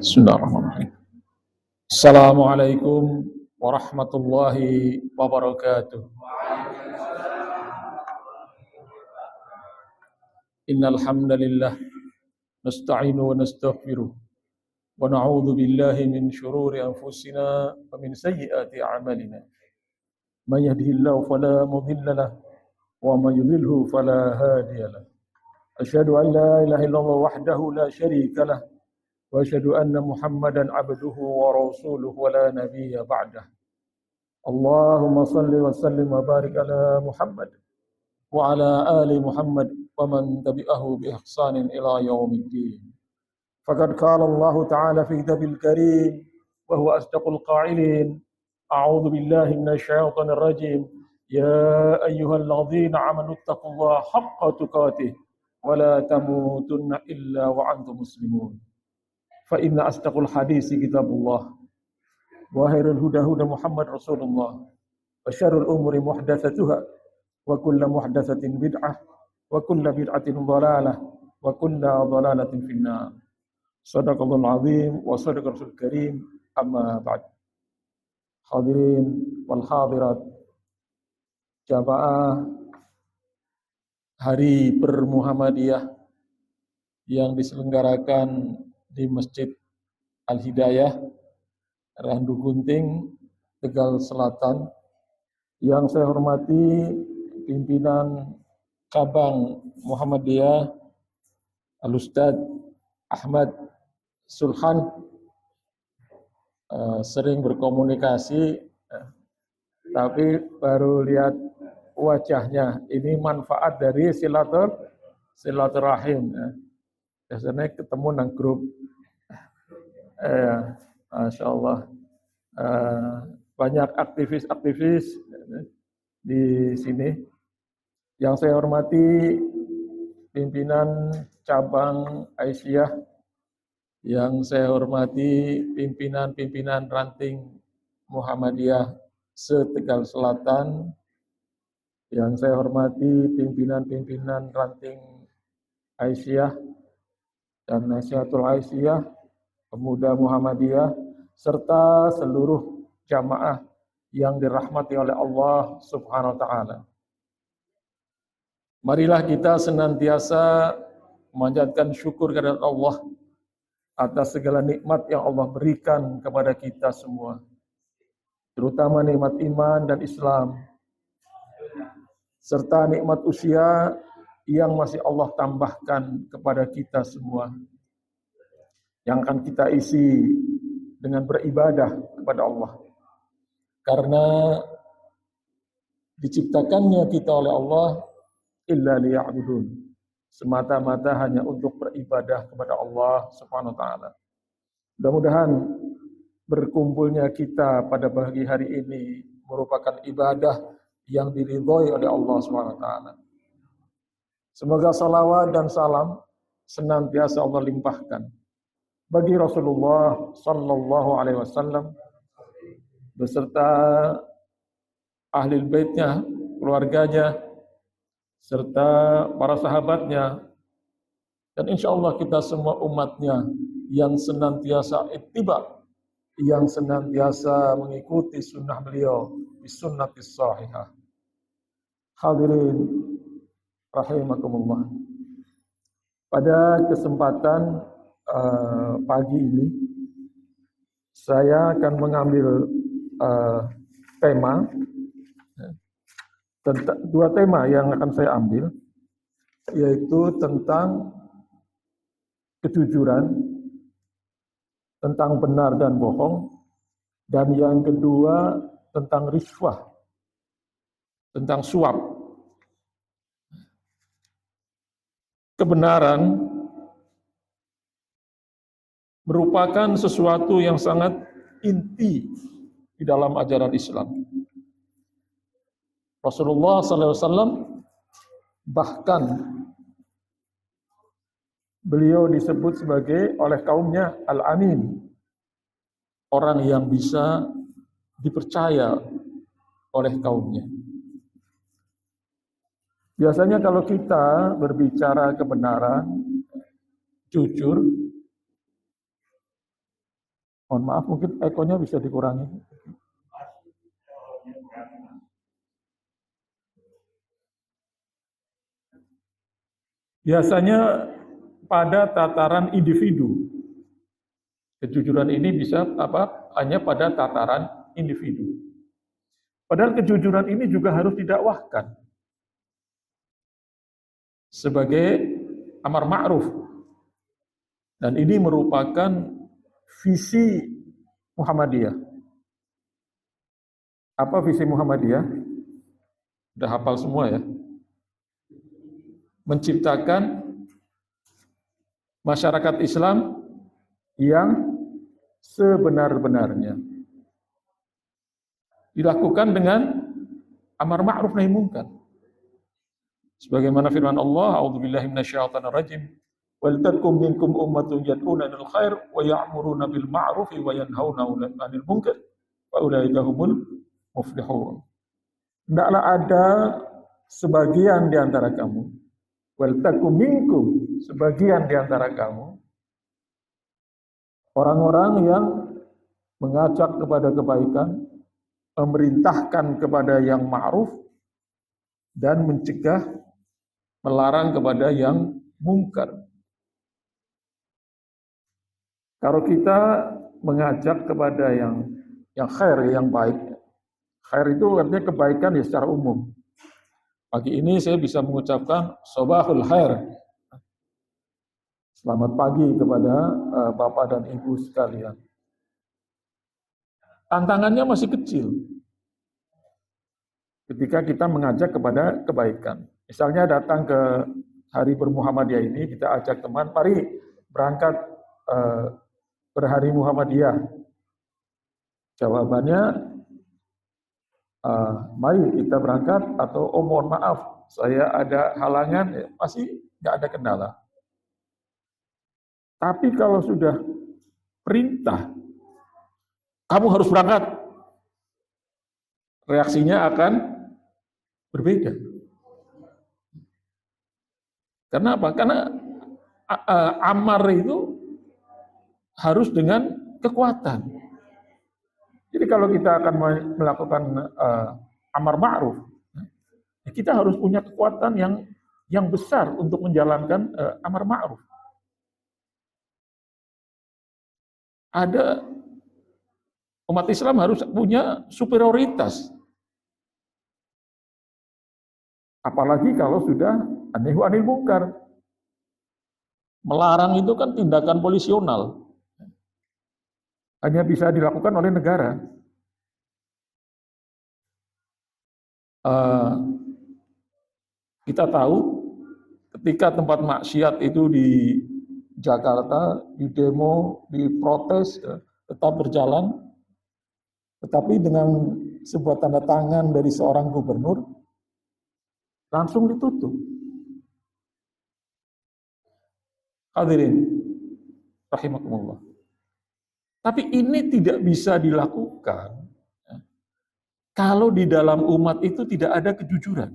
Bismillahirrahmanirrahim. Assalamualaikum warahmatullahi wabarakatuh. Innal hamdalillah nasta'inu wa nastaghfiruh wa na'udzu billahi min shururi anfusina wa min sayyiati a'malina. May yahdihillahu fala mudilla lahu wa may yudlilhu fala hadiya lahu. Asyhadu an la ilaha illallah wahdahu la syarika lahu wa asyhadu anna Muhammadan abduhu wa rasuluhu wa la nabiyya ba'dah. Allahumma salli wa sallim wa barik ala Muhammad wa ala ali Muhammad wa man tabi'ahu bi ihsanin ila yaumiddin. Faqad qala Allah ta'ala fi kitabil karim wa huwa asdaqul qa'ilin. A'udzu billahi minasy syaithanir rajim. Ya ayyuhalladzina amanu taqullaha haqqa tuqatih wa la tamutunna illa wa antum muslimun. Fa inna asdaqul hadisi kitabullah wa khairul huda huda Muhammad Rasulullah wa syarrul umuri muhdatsatuha wa kullu muhdatsatin bid'ah wa kullu bid'atin dhalalah wa kullu dhalalatin finnar. Shadaqallahul azim wa shadaqar rasul karim, amma ba'd. Hadirin wal hadirat, jamaah Hari Per-Muhammadiyah yang diselenggarakan di Masjid Al-Hidayah, Randu Gunting, Tegal Selatan. Yang saya hormati pimpinan Cabang Muhammadiyah Al-Ustadz Ahmad Sulhan, sering berkomunikasi, tapi baru lihat wajahnya. Ini manfaat dari silaturahim. Biasanya ketemu nang grup. Masya Allah. Banyak aktivis-aktivis di sini. Yang saya hormati pimpinan cabang Aisyah, yang saya hormati pimpinan-pimpinan ranting Muhammadiyah se-Tegal Selatan, yang saya hormati pimpinan-pimpinan ranting Aisyah dan Nasihatul Aisyah, Pemuda Muhammadiyah, serta seluruh jamaah yang dirahmati oleh Allah Subhanahu wa ta'ala. Marilah kita senantiasa memanjatkan syukur kepada Allah atas segala nikmat yang Allah berikan kepada kita semua, terutama nikmat iman dan Islam, serta nikmat usia yang masih Allah tambahkan kepada kita semua, yang akan kita isi dengan beribadah kepada Allah. Karena diciptakannya kita oleh Allah illa liya'budun, semata-mata hanya untuk beribadah kepada Allah Subhanahu wa ta'ala. Mudah-mudahan berkumpulnya kita pada pagi hari ini merupakan ibadah yang diridhoi oleh Allah Subhanahu wa ta'ala. Semoga salawat dan salam senantiasa Allah limpahkan bagi Rasulullah sallallahu alaihi wasallam beserta ahli baitnya, keluarganya, serta para sahabatnya, dan insya Allah kita semua umatnya yang senantiasa ittiba, yang senantiasa mengikuti sunnah beliau, bis-sunnatis sahihah. Hadirin rahimakumullah. Pada kesempatan pagi ini, saya akan mengambil tema, dua tema yang akan saya ambil, yaitu tentang kejujuran, tentang benar dan bohong, dan yang kedua tentang riswah, tentang suap. Kebenaran merupakan sesuatu yang sangat inti di dalam ajaran Islam. Rasulullah SAW bahkan beliau disebut sebagai oleh kaumnya Al-Amin, orang yang bisa dipercaya oleh kaumnya. Biasanya kalau kita berbicara kebenaran, jujur, Mohon maaf, mungkin ekornya bisa dikurangi. Biasanya pada tataran individu. Kejujuran ini bisa hanya pada tataran individu. Padahal kejujuran ini juga harus didakwahkan sebagai amar ma'ruf. Dan ini merupakan visi Muhammadiyah. Apa visi Muhammadiyah? Udah hafal semua ya? Menciptakan masyarakat Islam yang sebenar-benarnya. Dilakukan dengan amar ma'ruf nahi munkar. Sebagaimana firman Allah, a'udzubillahi minasyaitonir rajim, wal takum minkum ummatun yad'una lil khair wa ya'muruna bil ma'ruf wa yanhauna 'anil munkar wa ulaika humul muflihun. Hendaklah ada sebagian di antara kamu, wal takum minkum, sebagian di antara kamu, orang-orang yang mengajak kepada kebaikan, memerintahkan kepada yang ma'ruf, dan mencegah, melarang kepada yang mungkar. Kalau kita mengajak kepada yang khair, yang baik, khair itu artinya kebaikan ya secara umum. Pagi ini saya bisa mengucapkan sobahul khair. Selamat pagi kepada Bapak dan Ibu sekalian. Tantangannya masih kecil. Ketika kita mengajak kepada kebaikan. Misalnya datang ke Hari Bermuhammadiyah ini, kita ajak teman, mari berangkat berhari Muhammadiyah. Jawabannya, mari kita berangkat, atau oh mohon maaf, saya ada halangan, ya, pasti nggak ada kendala. Tapi kalau sudah perintah, kamu harus berangkat, reaksinya akan berbeda. Karena apa? Karena amar itu harus dengan kekuatan. Jadi kalau kita akan melakukan amar ma'ruf, kita harus punya kekuatan yang besar untuk menjalankan amar ma'ruf. Ada umat Islam harus punya superioritas. Apalagi kalau sudah nahi anil munkar. Melarang itu kan tindakan polisional. Hanya bisa dilakukan oleh negara. Kita tahu ketika tempat maksiat itu di Jakarta, di demo, di protes, tetap berjalan, tetapi dengan sebuah tanda tangan dari seorang gubernur, langsung ditutup. Hadirin, rahimakumullah. Tapi ini tidak bisa dilakukan kalau di dalam umat itu tidak ada kejujuran.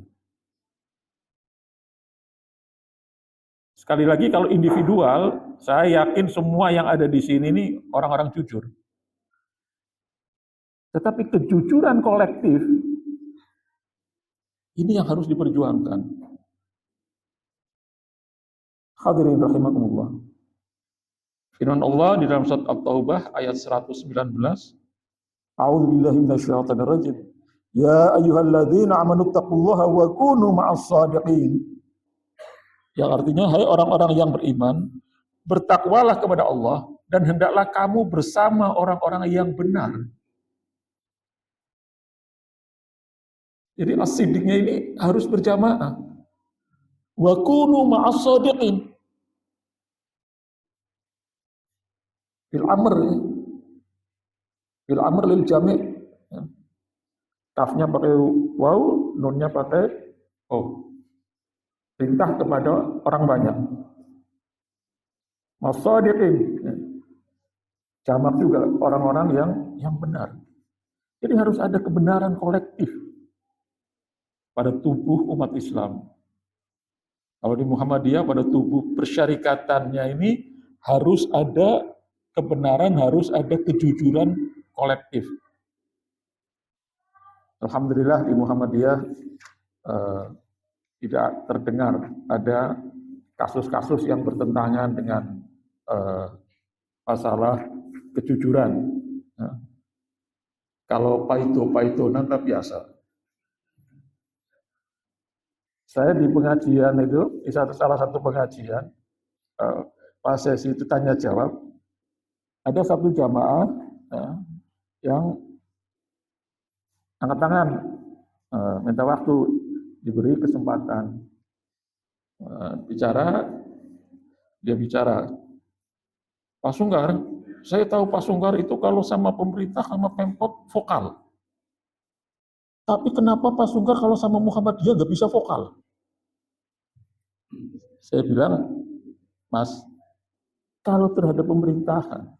Sekali lagi, kalau individual, saya yakin semua yang ada di sini ini orang-orang jujur. Tetapi kejujuran kolektif, ini yang harus diperjuangkan. Hadirin rahimakumullah. Firman Allah di dalam surat At-Taubah ayat 119. A'udzubillahi minasyaitonir rajim. Ya ayyuhalladzina amanu taqullaha wa kunu ma'as shadiqin. Yang artinya, hai orang-orang yang beriman, bertakwalah kepada Allah dan hendaklah kamu bersama orang-orang yang benar. Jadi as-siddiqnya ini harus berjamaah. Wa kunu ma'as shadiqin. Bil amr, bil amr lil jami'. Kafnya pakai waw, nunnya pakai oh. Perintah kepada orang banyak. Masadiqin. Jamak juga orang-orang yang benar. Jadi harus ada kebenaran kolektif pada tubuh umat Islam. Kalau di Muhammadiyah pada tubuh persyarikatannya ini harus ada kebenaran harus ada kejujuran kolektif. Alhamdulillah di Muhammadiyah tidak terdengar ada kasus-kasus yang bertentangan dengan masalah kejujuran. Nah, kalau paito-paitonan tak biasa. Saya di pengajian itu, di salah satu pengajian, pas sesi itu tanya jawab, ada satu jamaah yang angkat tangan, minta waktu, diberi kesempatan bicara. Dia bicara, Pak Sungkar, saya tahu Pak Sungkar itu kalau sama pemerintah, sama Pemkot vokal. Tapi kenapa Pak Sungkar kalau sama Muhammadiyah nggak bisa vokal? Saya bilang, Mas, kalau terhadap pemerintahan,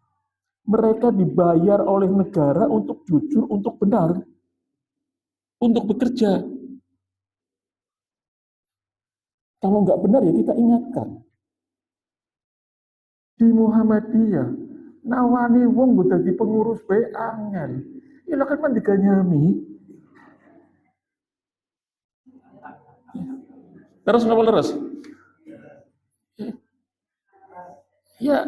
mereka dibayar oleh negara untuk jujur, untuk benar, untuk bekerja. Kalau nggak benar ya kita ingatkan. Di Muhammadiyah, nawani wong udah di pengurus bae angel. Ya kan man diganyami. Terus ngapa terus? Ya,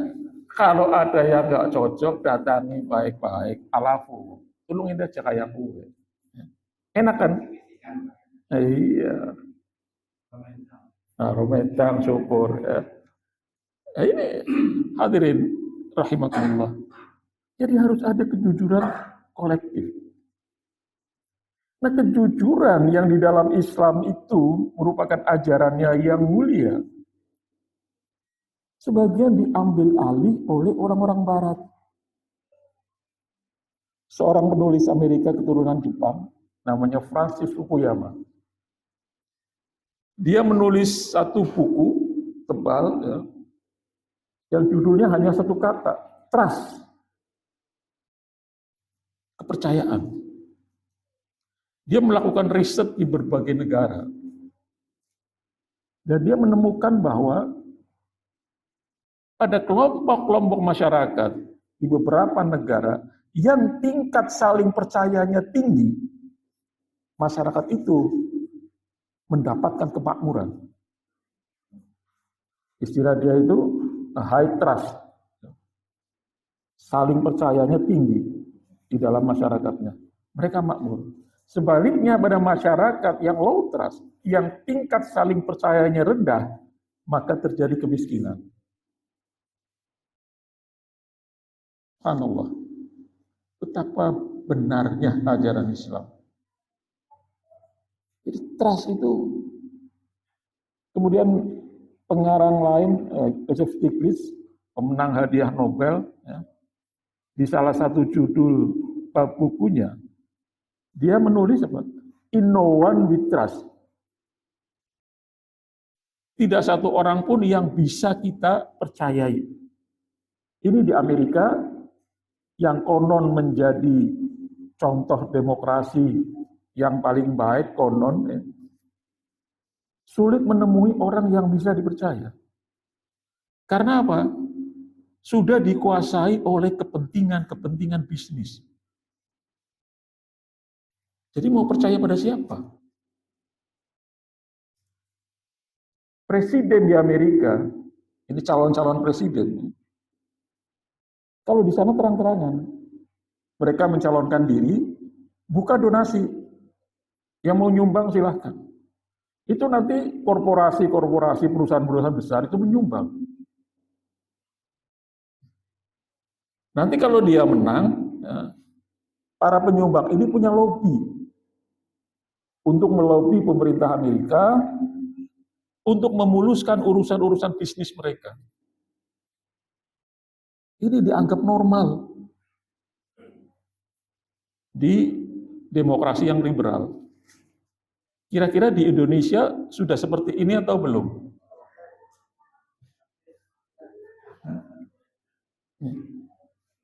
kalau ada yang nggak cocok, datangi baik-baik, alafu. Tulungin aja kayak gue. Enak kan? Iya. Nah, rometang, syukur. Ya. Ini hadirin rahimakumullah. Jadi harus ada kejujuran kolektif. Nah, kejujuran yang di dalam Islam itu merupakan ajarannya yang mulia. Sebagian diambil alih oleh orang-orang barat. Seorang penulis Amerika keturunan Jepang, namanya Francis Fukuyama. Dia menulis satu buku tebal, ya, yang judulnya hanya satu kata, trust. Kepercayaan. Dia melakukan riset di berbagai negara. Dan dia menemukan bahwa ada kelompok-kelompok masyarakat di beberapa negara yang tingkat saling percayanya tinggi, masyarakat itu mendapatkan kemakmuran. Istilah dia itu high trust. Saling percayanya tinggi di dalam masyarakatnya. Mereka makmur. Sebaliknya pada masyarakat yang low trust, yang tingkat saling percayanya rendah, maka terjadi kemiskinan. Subhanallah, betapa benarnya ajaran Islam. Jadi trust itu. Kemudian pengarang lain, Joseph Stiglitz, pemenang hadiah Nobel, ya, di salah satu judul bukunya, dia menulis apa? In no one we trust. Tidak satu orang pun yang bisa kita percayai. Ini di Amerika, yang konon menjadi contoh demokrasi yang paling baik konon, ya, sulit menemui orang yang bisa dipercaya. Karena apa? Sudah dikuasai oleh kepentingan bisnis. Jadi mau percaya pada siapa? Presiden di Amerika, ini calon-calon presiden, kalau di sana terang-terangan, mereka mencalonkan diri, buka donasi, yang mau nyumbang silahkan. Itu nanti korporasi-korporasi, perusahaan-perusahaan besar itu menyumbang. Nanti kalau dia menang, ya, para penyumbang ini punya lobby untuk melobi pemerintah Amerika untuk memuluskan urusan-urusan bisnis mereka. Ini dianggap normal di demokrasi yang liberal. Kira-kira di Indonesia sudah seperti ini atau belum?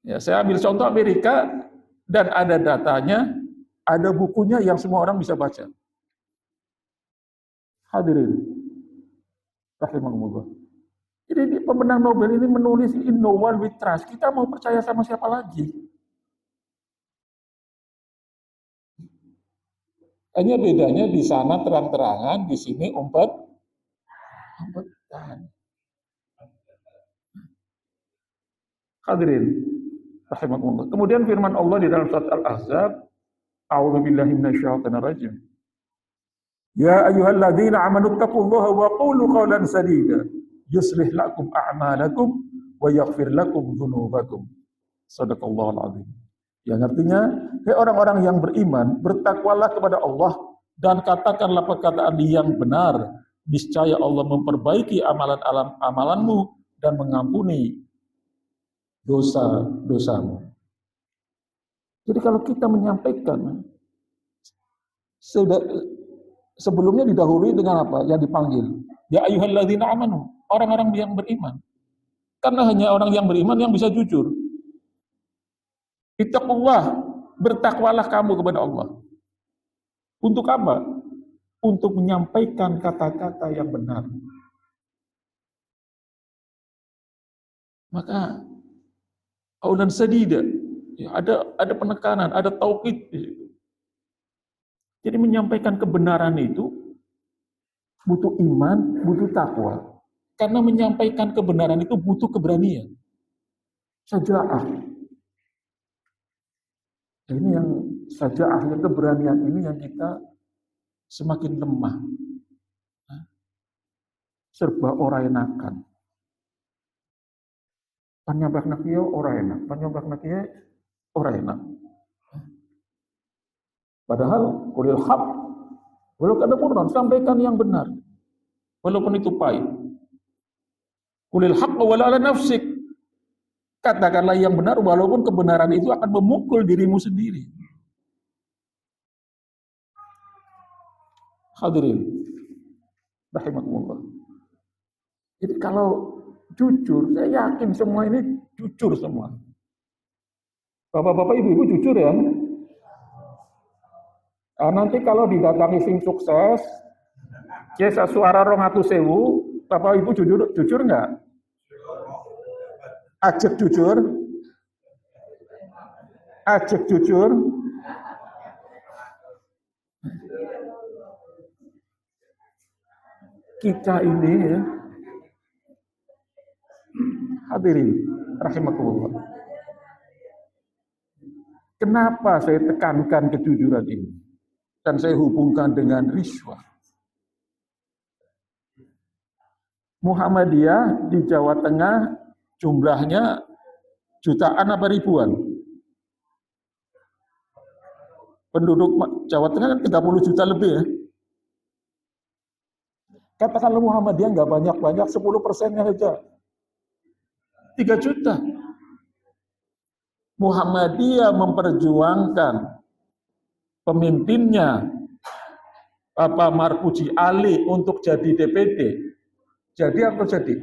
Ya, saya ambil contoh Amerika dan ada datanya, ada bukunya yang semua orang bisa baca. Hadirin rahimahumullah. Jadi pemenang Nobel ini menulis in no one we trust. Kita mau percaya sama siapa lagi? Hanya bedanya di sana terang-terangan, di sini umpetan. Hadirin rahimakumullah. Kemudian firman Allah di dalam surat Al-Ahzab, a'udzubillahi minasyaitonir rajim. Ya ayyuhalladzina amanu taqullaha wa qulu qawlan sadida yuslih lakum a'malakum wa yaghfir lakum dzunubakum. Shadaqallahul azim. Yang artinya, hai orang-orang yang beriman, bertakwalah kepada Allah dan katakanlah perkataan yang benar. Niscaya Allah memperbaiki amalanmu dan mengampuni dosa-dosamu. Jadi kalau kita menyampaikan, sebelumnya didahului dengan apa? Yang dipanggil. Ya ayyuhalladzina amanu, orang-orang yang beriman. Karena hanya orang yang beriman yang bisa jujur. Ittaqullah, bertakwalah kamu kepada Allah. Untuk apa? Untuk menyampaikan kata-kata yang benar. Maka qaulan sadida, ya, ada penekanan, ada taukid di situ. Jadi menyampaikan kebenaran itu butuh iman, butuh takwa. Karena menyampaikan kebenaran itu butuh keberanian. Syaja'ah. Ini yang syaja'ah, keberanian ini yang kita semakin lemah. Serba ora enakan. Panyabak nakiya ora enak, panyabak nakiya ora enak. Padahal kulil haq, walau kada Quran, sampaikan yang benar. Walaupun itu pahit. Kulil haq wala ala nafsik. Katakanlah yang benar walaupun kebenaran itu akan memukul dirimu sendiri. Hadirin rahimakumullah. Jadi kalau jujur, saya yakin semua ini jujur semua. Bapak-bapak, ibu-ibu jujur ya. Nah, nanti kalau didatangi sing sukses, jasa suara 200.000, Bapak Ibu jujur nggak? Ajak jujur. Ajak jujur. Kita ini ya, hadirin rahimakumullah. Kenapa saya tekankan kejujuran ini? Dan saya hubungkan dengan riswah. Muhammadiyah di Jawa Tengah jumlahnya jutaan apa ribuan? Penduduk Jawa Tengah kan 30 juta lebih ya. Katakanlah Muhammadiyah nggak banyak-banyak, 10%-nya saja. 3 juta. Muhammadiyah memperjuangkan pemimpinnya Bapak Marpuji Ali untuk jadi DPD. Jadi apa jadi?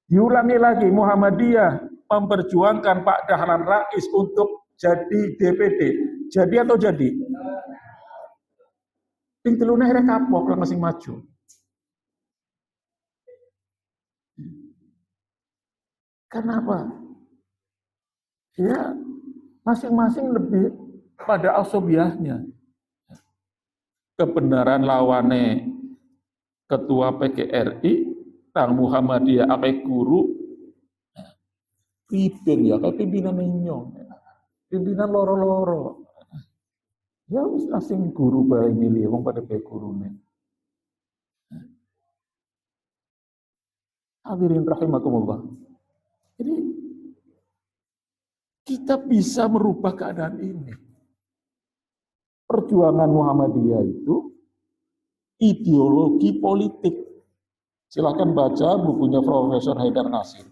Diulangi lagi, Muhammadiyah memperjuangkan Pak Dahlan Rais untuk jadi DPD. Jadi atau jadi? Ping telune akhirnya kapok lah masing maju. Kenapa? Ya, masing-masing lebih pada asobiahnya. Kebenaran lawane Ketua PGRI, Kang Muhammadiyah akai guru, pipin ya, kayak pimpinan nyong, pimpinan loro-loro. Ya wis asing guru bae milih wong pada bae gurune. Hadirin rahimakumullah. Jadi kita bisa merubah keadaan ini. Perjuangan Muhammadiyah itu ideologi politik. Silakan baca bukunya Profesor Haidar Nasir.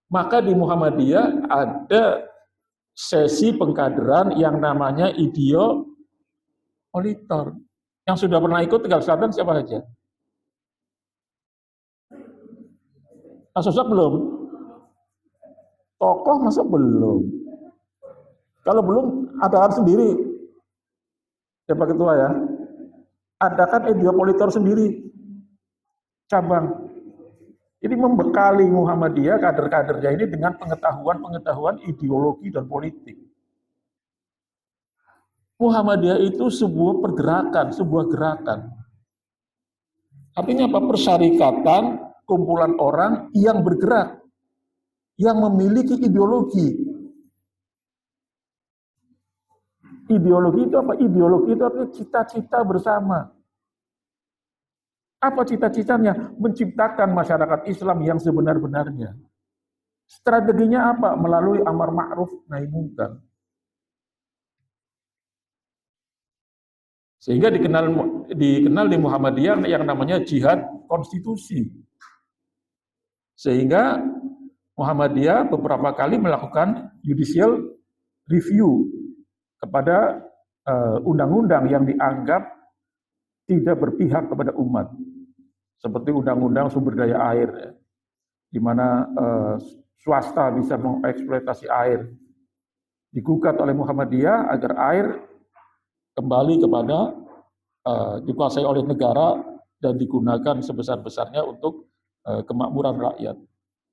Maka di Muhammadiyah ada sesi pengkaderan yang namanya ideolitor. Yang sudah pernah ikut Tegal Selatan siapa saja? Sosok belum? Tokoh masa belum? Kalau belum, ada sendiri. Siapa ketua ya? Ada kan Ediopolitor sendiri, cabang. Ini membekali Muhammadiyah, kader-kadernya ini dengan pengetahuan-pengetahuan ideologi dan politik. Muhammadiyah itu sebuah pergerakan, sebuah gerakan. Artinya apa? Persyarikatan, kumpulan orang yang bergerak, yang memiliki ideologi. Ideologi itu apa? Ideologi itu artinya cita-cita bersama. Apa cita-citanya? Menciptakan masyarakat Islam yang sebenar-benarnya. Strateginya apa? Melalui amar ma'ruf nahi munkar. Sehingga dikenal di Muhammadiyah yang namanya jihad konstitusi. Sehingga Muhammadiyah beberapa kali melakukan judicial review kepada undang-undang yang dianggap tidak berpihak kepada umat. Seperti undang-undang sumber daya air, di mana swasta bisa mengeksploitasi air. Digugat oleh Muhammadiyah agar air kembali kepada dikuasai oleh negara dan digunakan sebesar-besarnya untuk kemakmuran rakyat.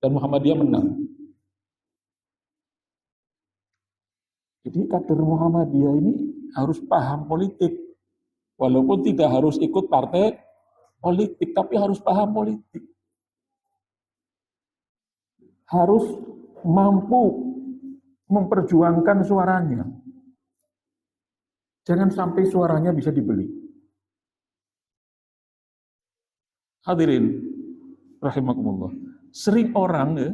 Dan Muhammadiyah menang. Jadi kader Muhammadiyah ini harus paham politik. Walaupun tidak harus ikut partai politik, tapi harus paham politik. Harus mampu memperjuangkan suaranya. Jangan sampai suaranya bisa dibeli. Hadirin rahimakumullah. Sering orang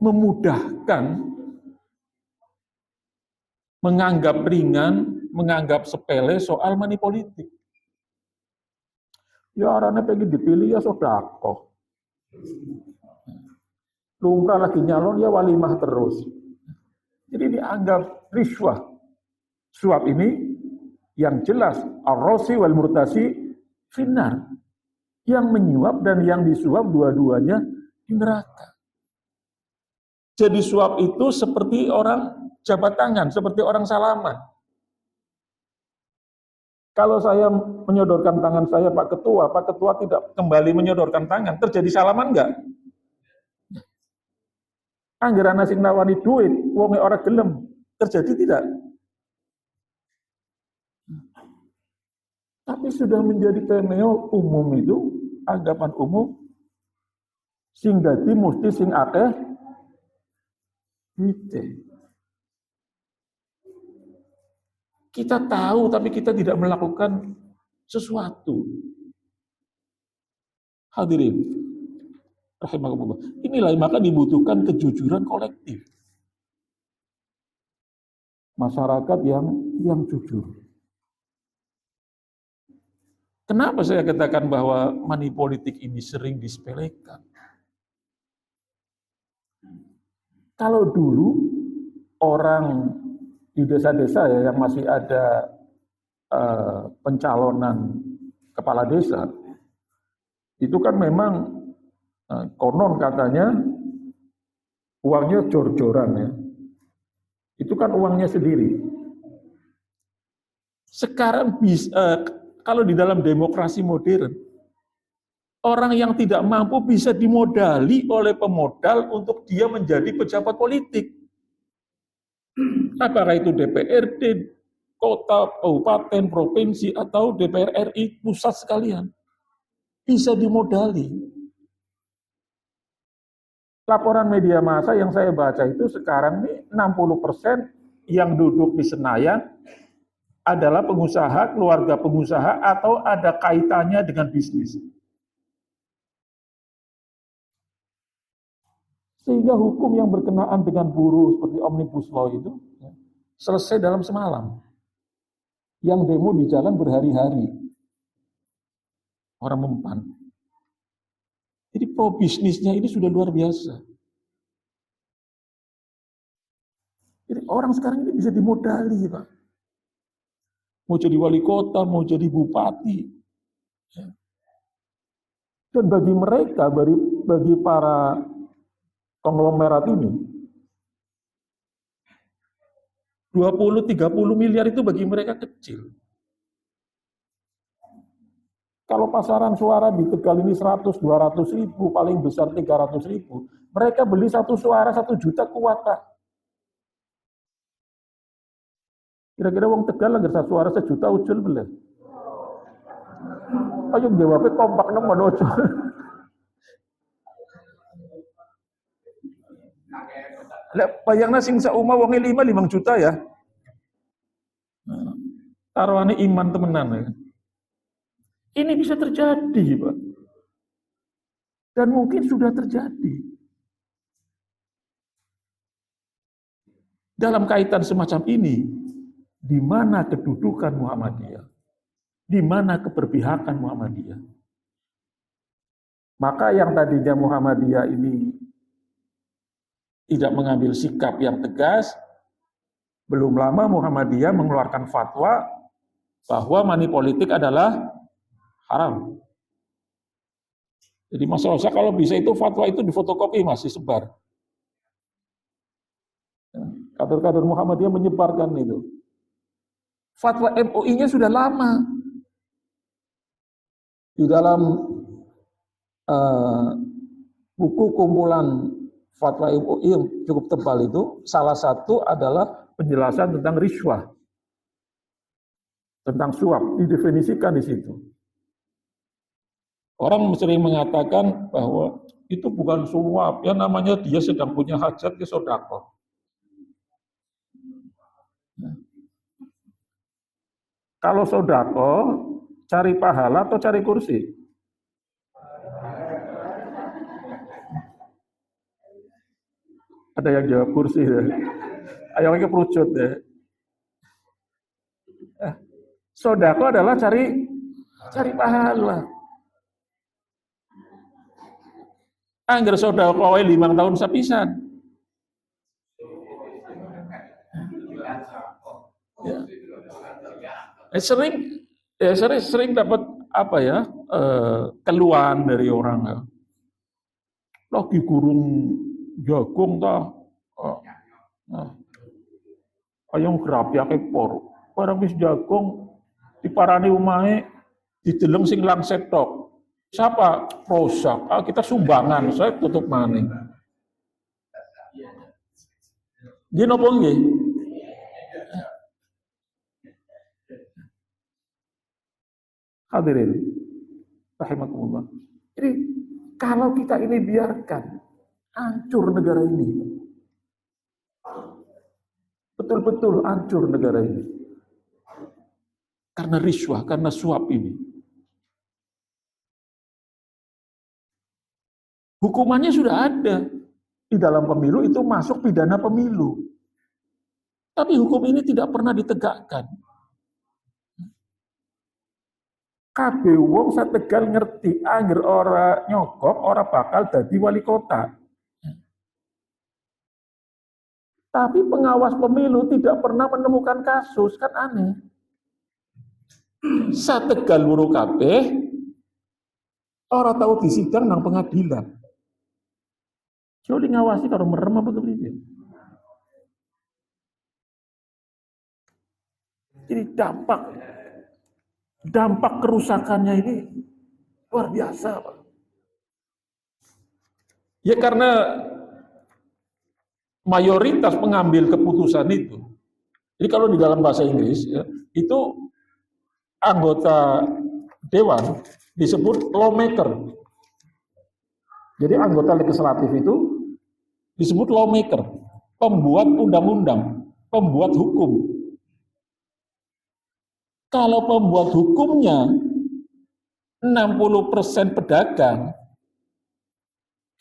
memudahkan, menganggap ringan, menganggap sepele soal money politik. Ya orangnya pengen dipilih ya sodako. Lumrah lagi nyalon ya walimah terus. Jadi dianggap riswah. Suap ini yang jelas ar-rosi wal murtasi finnar. Yang menyuap dan yang disuap dua-duanya di neraka. Jadi suap itu seperti orang jabat tangan, seperti orang salaman. Kalau saya menyodorkan tangan saya Pak Ketua tidak kembali menyodorkan tangan, terjadi salaman enggak? Anggaran asing nawani duit, wonge ora gelem, terjadi tidak? Tapi sudah menjadi teneo umum itu, anggapan umum, sing dadi mesti sing akeh duite. Kita tahu tapi kita tidak melakukan sesuatu. Hadirin rahimakumullah. Inilah maka dibutuhkan kejujuran kolektif. Masyarakat yang jujur. Kenapa saya katakan bahwa money politik ini sering disepelekan? Kalau dulu orang di desa-desa ya yang masih ada pencalonan kepala desa, itu kan memang konon katanya uangnya jor-joran ya. Itu kan uangnya sendiri. Sekarang kalau di dalam demokrasi modern, orang yang tidak mampu bisa dimodali oleh pemodal untuk dia menjadi pejabat politik. Apakah itu DPRD, kota, kabupaten, provinsi, atau DPR RI pusat sekalian. Bisa dimodali. Laporan media massa yang saya baca itu sekarang ini 60% yang duduk di Senayan adalah pengusaha, keluarga pengusaha, atau ada kaitannya dengan bisnis. Sehingga hukum yang berkenaan dengan buruh seperti Omnibus Law itu selesai dalam semalam. Yang demo di jalan berhari-hari. Orang mempan. Jadi pro bisnisnya ini sudah luar biasa. Jadi orang sekarang ini bisa dimodali, Pak. Mau jadi wali kota, mau jadi bupati. Dan bagi mereka, bagi para konglomerat ini, 20-30 miliar itu bagi mereka kecil. Kalau pasaran suara di Tegal ini 100-200 ribu, paling besar 300 ribu, mereka beli satu suara 1 juta kuat, Pak. Kira-kira wong Tegal agar satu suara 1 juta ucul beli. Ayo jawabnya kompak nemen ojo. Bayangna sing sauma wonge 5 juta ya. Taruhane iman temenan ya. Ini bisa terjadi, Pak. Dan mungkin sudah terjadi. Dalam kaitan semacam ini, di mana kedudukan Muhammadiyah? Di mana keberpihakan Muhammadiyah? Maka yang tadinya Muhammadiyah ini tidak mengambil sikap yang tegas, belum lama Muhammadiyah mengeluarkan fatwa bahwa money politik adalah haram. Jadi Mas Rosa kalau bisa itu fatwa itu difotokopi Mas, disebar. Kader-kader Muhammadiyah menyebarkan itu. Fatwa MUI-nya sudah lama. Di dalam buku kumpulan fatwa MUI yang cukup tebal itu, salah satu adalah penjelasan tentang riswah. Tentang suap, didefinisikan di situ. Orang sering mengatakan bahwa itu bukan suap, ya namanya dia sedang punya hajat, dia sodako. Kalau sodako, cari pahala atau cari kursi? Ada yang jawab kursi ya. Ayo kita perucut ya. Sodako adalah cari pahala. Angger sodako wae 5 tahun sepisan. Ya. Sering dapat apa ya keluhan dari orang ya. Lagi gurung jagung ta. Ayam grapyake por. Barang wis jagung diparani umahe dideleng sing langset tok. Siapa? Rosak. Kita sumbangan, saya tutup maning. Gini apa nggih? Hadirin rahimakumullah. Jadi kalau kita ini biarkan hancur negara ini. Betul-betul hancur negara ini. Karena riswah, karena suap ini. Hukumannya sudah ada. Di dalam pemilu itu masuk pidana pemilu. Tapi hukum ini tidak pernah ditegakkan. Kabeh wong sategal ngerti angger ora nyogok, ora bakal dadi wali kota. Tapi pengawas pemilu tidak pernah menemukan kasus, kan aneh. Sategal wuru kabeh ora tahu disidang nang pengadilan. Coba ngawasi kalau merem apa kepriye. Jadi dampak kerusakannya ini luar biasa, Pak. Ya karena mayoritas pengambil keputusan itu. Jadi kalau di dalam bahasa Inggris ya, itu anggota dewan disebut lawmaker. Jadi anggota legislatif itu disebut lawmaker, pembuat undang-undang, pembuat hukum. Kalau pembuat hukumnya 60% pedagang,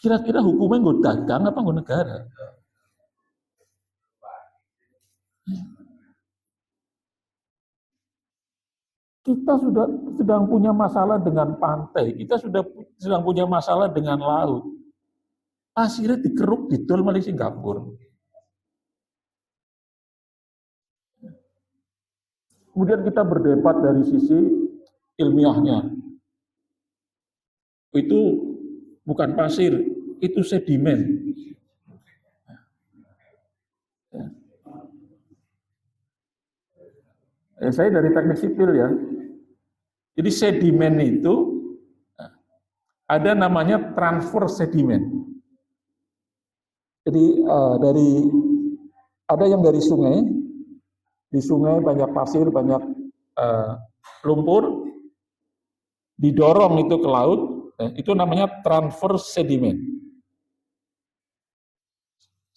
kira-kira hukumnya nggak dagang apa nggak negara? Kita sudah sedang punya masalah dengan pantai, kita sedang punya masalah dengan laut. Pasirnya dikeruk didol malih Singapura. Kemudian kita berdebat dari sisi ilmiahnya. Itu bukan pasir, itu sedimen. Saya dari teknik sipil ya. Jadi sedimen itu ada namanya transfer sedimen. Jadi ada yang dari sungai, di sungai banyak pasir, banyak lumpur, didorong itu ke laut, itu namanya transfer sedimen.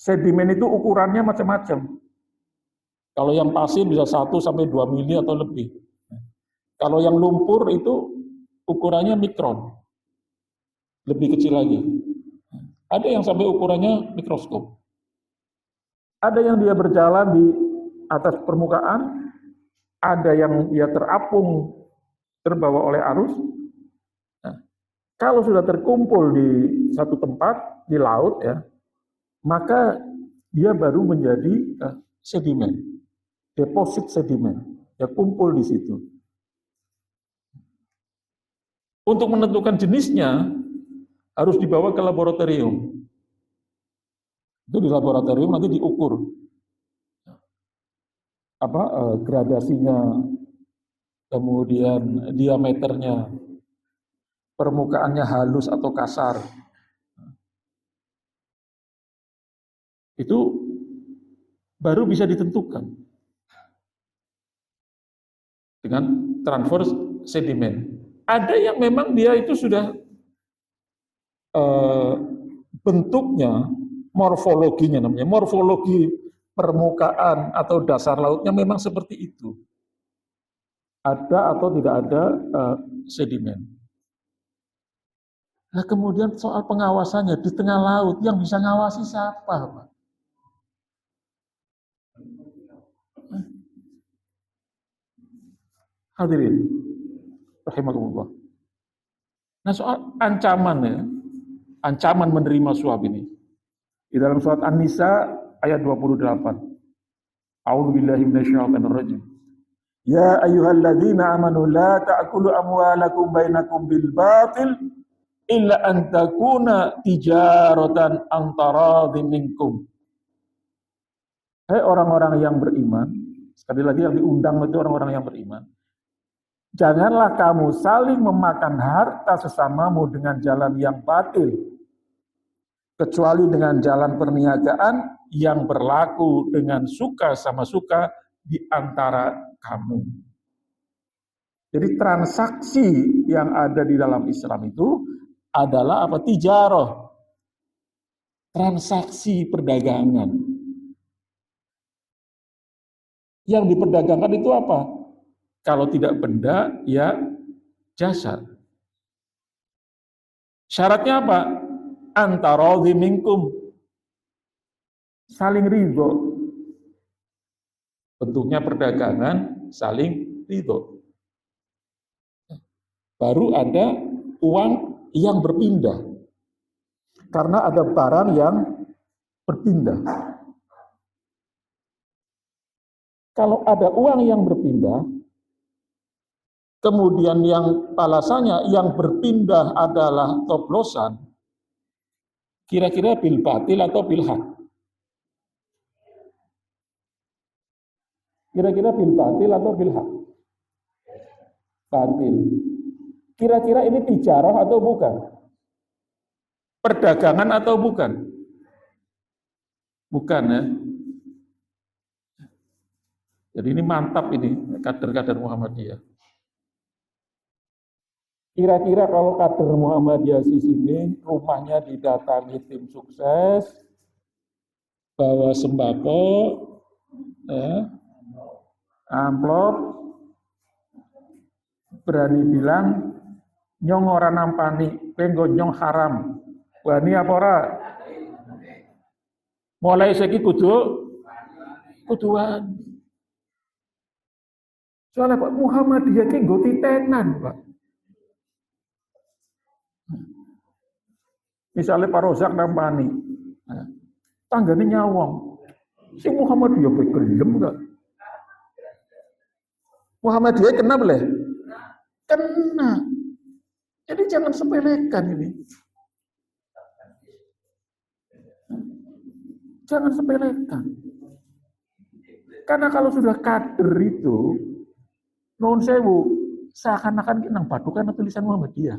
Sedimen itu ukurannya macam-macam. Kalau yang pasir bisa 1 sampai 2 mili atau lebih. Kalau yang lumpur itu ukurannya mikron, lebih kecil lagi. Ada yang sampai ukurannya mikroskop. Ada yang dia berjalan di atas permukaan, ada yang dia terapung, terbawa oleh arus. Nah, kalau sudah terkumpul di satu tempat, di laut, ya, maka dia baru menjadi sedimen, deposit sedimen, ya kumpul di situ. Untuk menentukan jenisnya, harus dibawa ke laboratorium. Itu di laboratorium nanti diukur gradasinya, kemudian diameternya, permukaannya halus atau kasar. Itu baru bisa ditentukan dengan transfer sedimen. Ada yang memang dia itu sudah bentuknya, morfologinya namanya, morfologi permukaan atau dasar lautnya memang seperti itu. Ada atau tidak ada sedimen. Nah, kemudian soal pengawasannya di tengah laut, yang bisa ngawasi siapa, Pak? Hadirin rahimakumullah. Nah, soal ancaman ya, ancaman menerima suap ini. Di dalam surat An-Nisa ayat 28. A'udzubillahi minasyaitonirrajim. Ya ayyuhalladzina amanu la ta'kulu amwalakum bainakum bil batil illa an takuna tijaratan an taradin minkum. Hai orang-orang yang beriman, sekali lagi yang diundang itu orang-orang yang beriman. Janganlah kamu saling memakan harta sesamamu dengan jalan yang batil, kecuali dengan jalan perniagaan yang berlaku dengan suka sama suka di antara kamu. Jadi transaksi yang ada di dalam Islam itu adalah apa? Tijarah. Transaksi perdagangan. Yang diperdagangkan itu apa? Kalau tidak benda, ya jasa. Syaratnya apa? Antaradhi minkum. Saling ridho. Bentuknya perdagangan, saling ridho. Baru ada uang yang berpindah. Karena ada barang yang berpindah. Kalau ada uang yang berpindah, kemudian yang balasannya yang berpindah adalah coblosan, kira-kira bil batil atau bil haq? Kira-kira bil batil atau bil haq? Batil. Kira-kira ini tijarah atau bukan? Perdagangan atau bukan? Bukan ya. Jadi ini mantap ini kader-kader Muhammadiyah. Kira-kira kalau kader Muhammadiyah di sini rumahnya didatangi tim sukses, bawa sembako, ya, amplop, berani bilang nyong ora nampani, penggo nyong haram. Wani apa ora? Mulai saiki kuduan. Soalnya Pak Muhammadiyah ki nggo titenan, Pak. Misalnya Pak Rozak nampani, tanggane nyawang. Si Muhammadiyah pe gelem enggak? Muhammadiyah kena boleh? Kena. Jadi jangan sepelekan ini. Jangan sepelekan. Karena kalau sudah kader itu, nuwun sewu, seakan-akan nang padukan tulisan Muhammadiyah.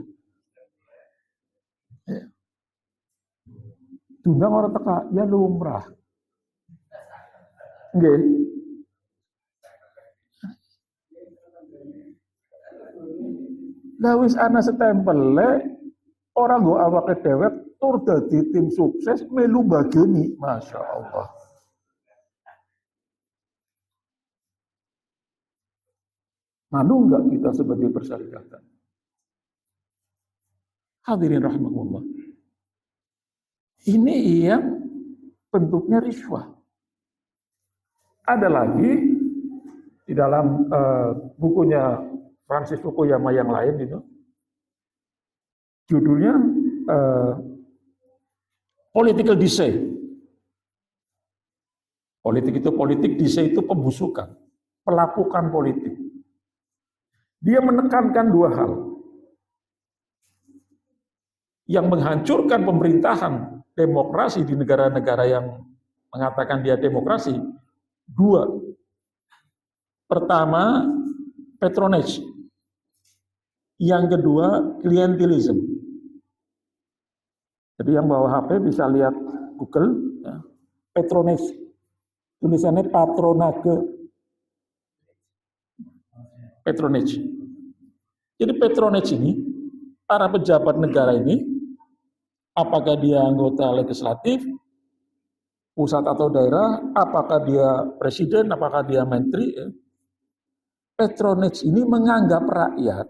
Ya. Diundang orang teka, ya lumrah. Nggih. Lah wis ana setempele ora nggo awake dhewek tur dadi tim sukses melu bageni, Masya Allah. Malu enggak kita sebagai persyarikatan? Hadirin rahimahullah. Ini yang bentuknya riswah. Ada lagi di dalam bukunya Francis Fukuyama yang lain itu, judulnya Political Decay. Politik, decay itu pembusukan, pelapukan politik. Dia menekankan dua hal. Yang menghancurkan pemerintahan demokrasi di negara-negara yang mengatakan dia demokrasi, dua. Pertama, patronage. Yang kedua, clientelism. Jadi yang bawa HP bisa lihat Google, ya, patronage. Tulisannya patronage. Patronage. Jadi patronage ini, para pejabat negara ini, apakah dia anggota legislatif, pusat atau daerah, apakah dia presiden, apakah dia menteri, ya. Patronage ini menganggap rakyat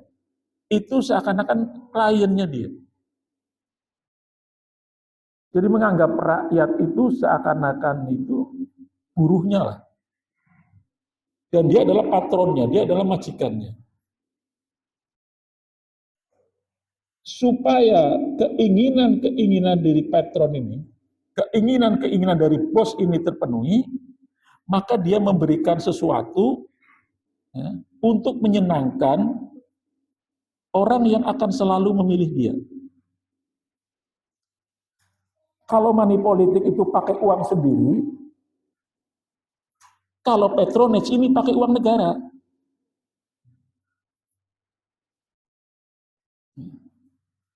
itu seakan-akan kliennya dia. Jadi menganggap rakyat itu seakan-akan itu buruhnya lah. Dan dia adalah patronnya, dia adalah majikannya. Supaya keinginan-keinginan dari patron ini, keinginan-keinginan dari bos ini terpenuhi, maka dia memberikan sesuatu ya, untuk menyenangkan orang yang akan selalu memilih dia. Kalau money politik itu pakai uang sendiri, kalau patronage ini pakai uang negara.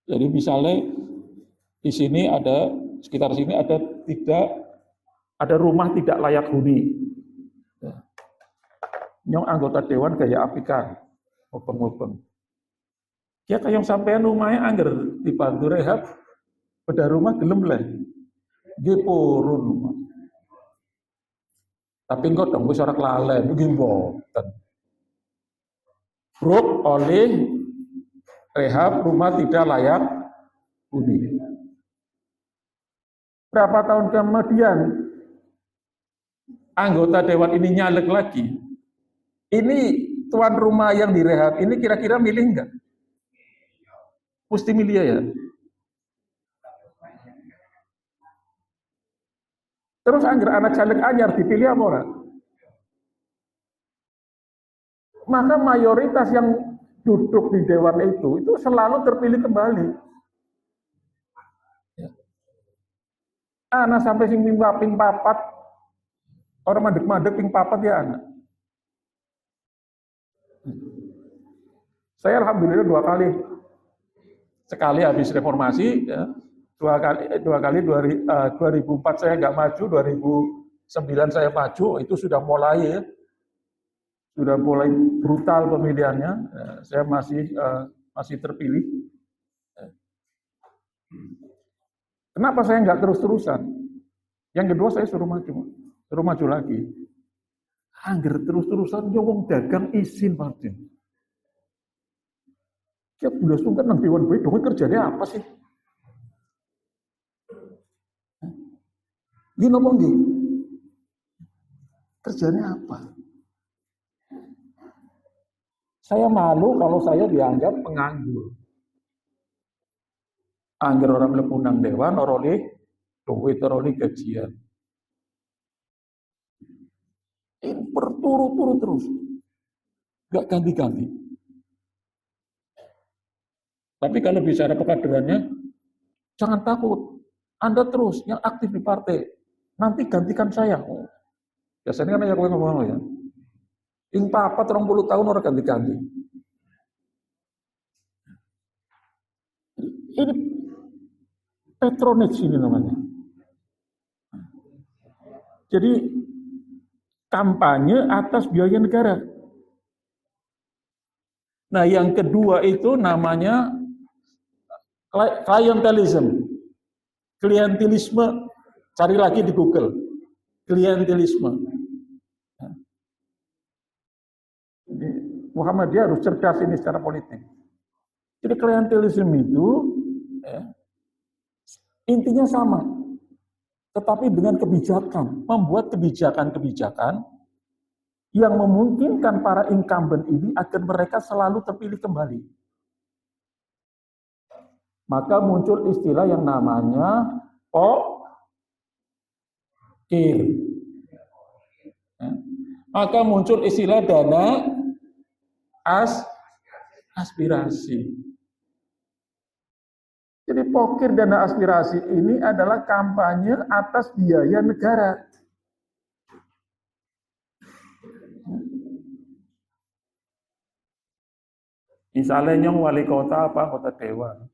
Jadi misalnya di sini ada, sekitar sini ada rumah tidak layak huni. Nyong anggota dewan gaya apikan, mubeng-mubeng. Ya kayak sampean rumahnya angger dibantu rehab, pada rumah gelem lah. Nggih purun. Tapi engko dong wis ora kelalen, nggih mboten. Bruk oleh rehab rumah tidak layak huni. Berapa tahun kemudian anggota dewan ini nyalek lagi. Ini tuan rumah yang direhab ini kira-kira milih enggak? Mesti milih ya. Terus angger anak caleg anyar dipilih apa ora? Maka mayoritas yang duduk di dewan itu selalu terpilih kembali. Anak sampai sing ping papat, orang mandek-mandek ping papat ya anak. Saya alhamdulillah 2 kali. Sekali habis reformasi, ya, 2 kali 2004 saya nggak maju, 2009 saya maju, itu sudah mulai ya, sudah mulai brutal pemilihannya. Saya masih terpilih. Kenapa saya nggak terus-terusan? Yang kedua saya suruh maju lagi. Angger terus-terusan nyowong dagang izin Martin. Tiap bulan sungkan nang dewan baik, dong kerjanya apa sih? Gini ngomong gini, kerjanya apa? Saya malu kalau saya dianggap penganggur. Angger orang lepunang dewan, oroli duit, oroli gajian. Ini berturut-turut terus, gak ganti-ganti. Tapi kalau bicara pekaderannya, jangan takut. Anda terus yang aktif di partai. Nanti gantikan saya. Biasanya kan ya kowe ngomong ya. Ing papat 20 tahun orang ganti-ganti. Ini patronage ini namanya. Jadi kampanye atas biaya negara. Nah, yang kedua itu namanya klientelisme. Klientelisme, cari lagi di Google. Klientelisme. Muhammadiyah harus cerdas ini secara politik. Jadi klientelisme itu ya, intinya sama, tetapi dengan kebijakan, membuat kebijakan-kebijakan yang memungkinkan para incumbent ini agar mereka selalu terpilih kembali. Maka muncul istilah yang namanya pokir. Maka muncul istilah dana aspirasi. Jadi pokir dana aspirasi ini adalah kampanye atas biaya negara. Misalnya nyong wali kota apa kota dewan.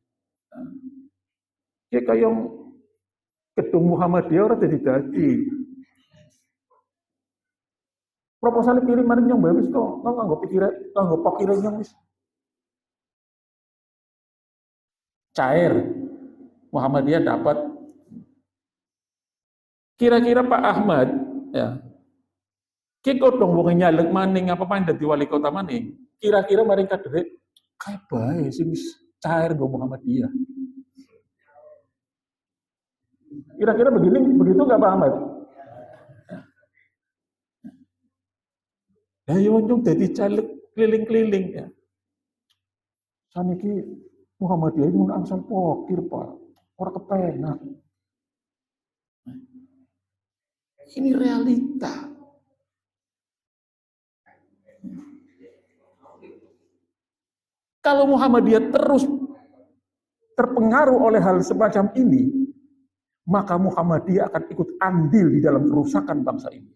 Ya kayak gedung Muhammadiyah ora jadi. Proposal kirim mari nyong bae wis kok, nganggo pikiran, nganggo pokire nyong wis. Cair. Muhammadiyah dapat. Kira-kira Pak Ahmad ya. Ki kok dong wong nyalek maning apa paling dadi wali kota maning. Kira-kira mari kadere kayak bae sih wis cair go Muhammadiyah. Kira-kira begitu nggak Pak Ahmad? Ya yo nyong dadi caleg keliling-keliling ya. Saniki Muhammadiyah ini mun angsal pokir Pak. Ora kepenak. Ini realita. Kalau Muhammadiyah terus terpengaruh oleh hal semacam ini, maka Muhammadiyah akan ikut andil di dalam kerusakan bangsa ini.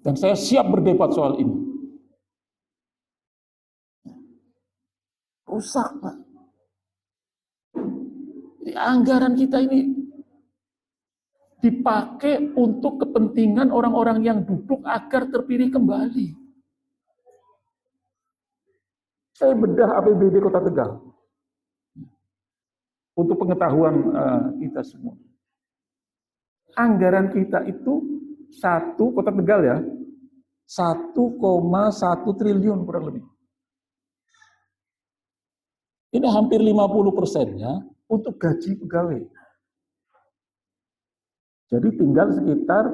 Dan saya siap berdebat soal ini. Rusak, Pak. Jadi anggaran kita ini dipakai untuk kepentingan orang-orang yang duduk agar terpilih kembali. Saya bedah APBD Kota Tegal untuk pengetahuan kita semua. Anggaran kita itu Kota Tegal ya, 1,1 triliun kurang lebih. Ini hampir 50%-nya untuk gaji pegawai. Jadi tinggal sekitar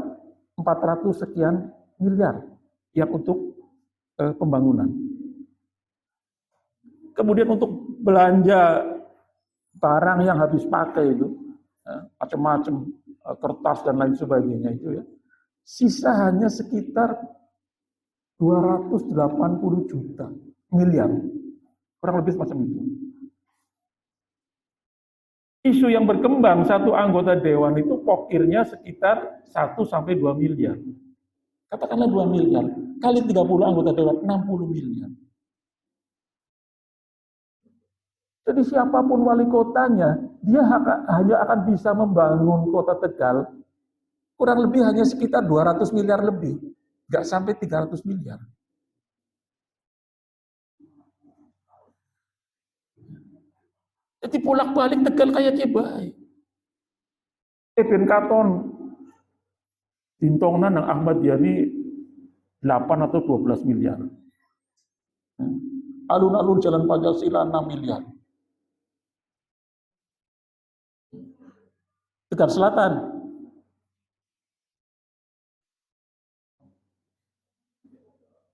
400 sekian miliar yang untuk pembangunan. Kemudian untuk belanja barang yang habis pakai itu, macam-macam kertas dan lain sebagainya itu ya, sisa hanya sekitar 280 juta miliar, kurang lebih semacam itu. Isu yang berkembang, satu anggota dewan itu pokirnya sekitar 1-2 miliar. Katakanlah 2 miliar, kali 30 anggota dewan, 60 miliar. Jadi siapapun wali kotanya, dia hanya akan bisa membangun kota Tegal kurang lebih hanya sekitar 200 miliar lebih, nggak sampai 300 miliar. Jadi bolak-balik Tegal kayak baik. Ben katon dintongna nang Ahmad Yani 8 atau 12 miliar. Alun-alun Jalan Pancasila 6 miliar. Tegal Selatan.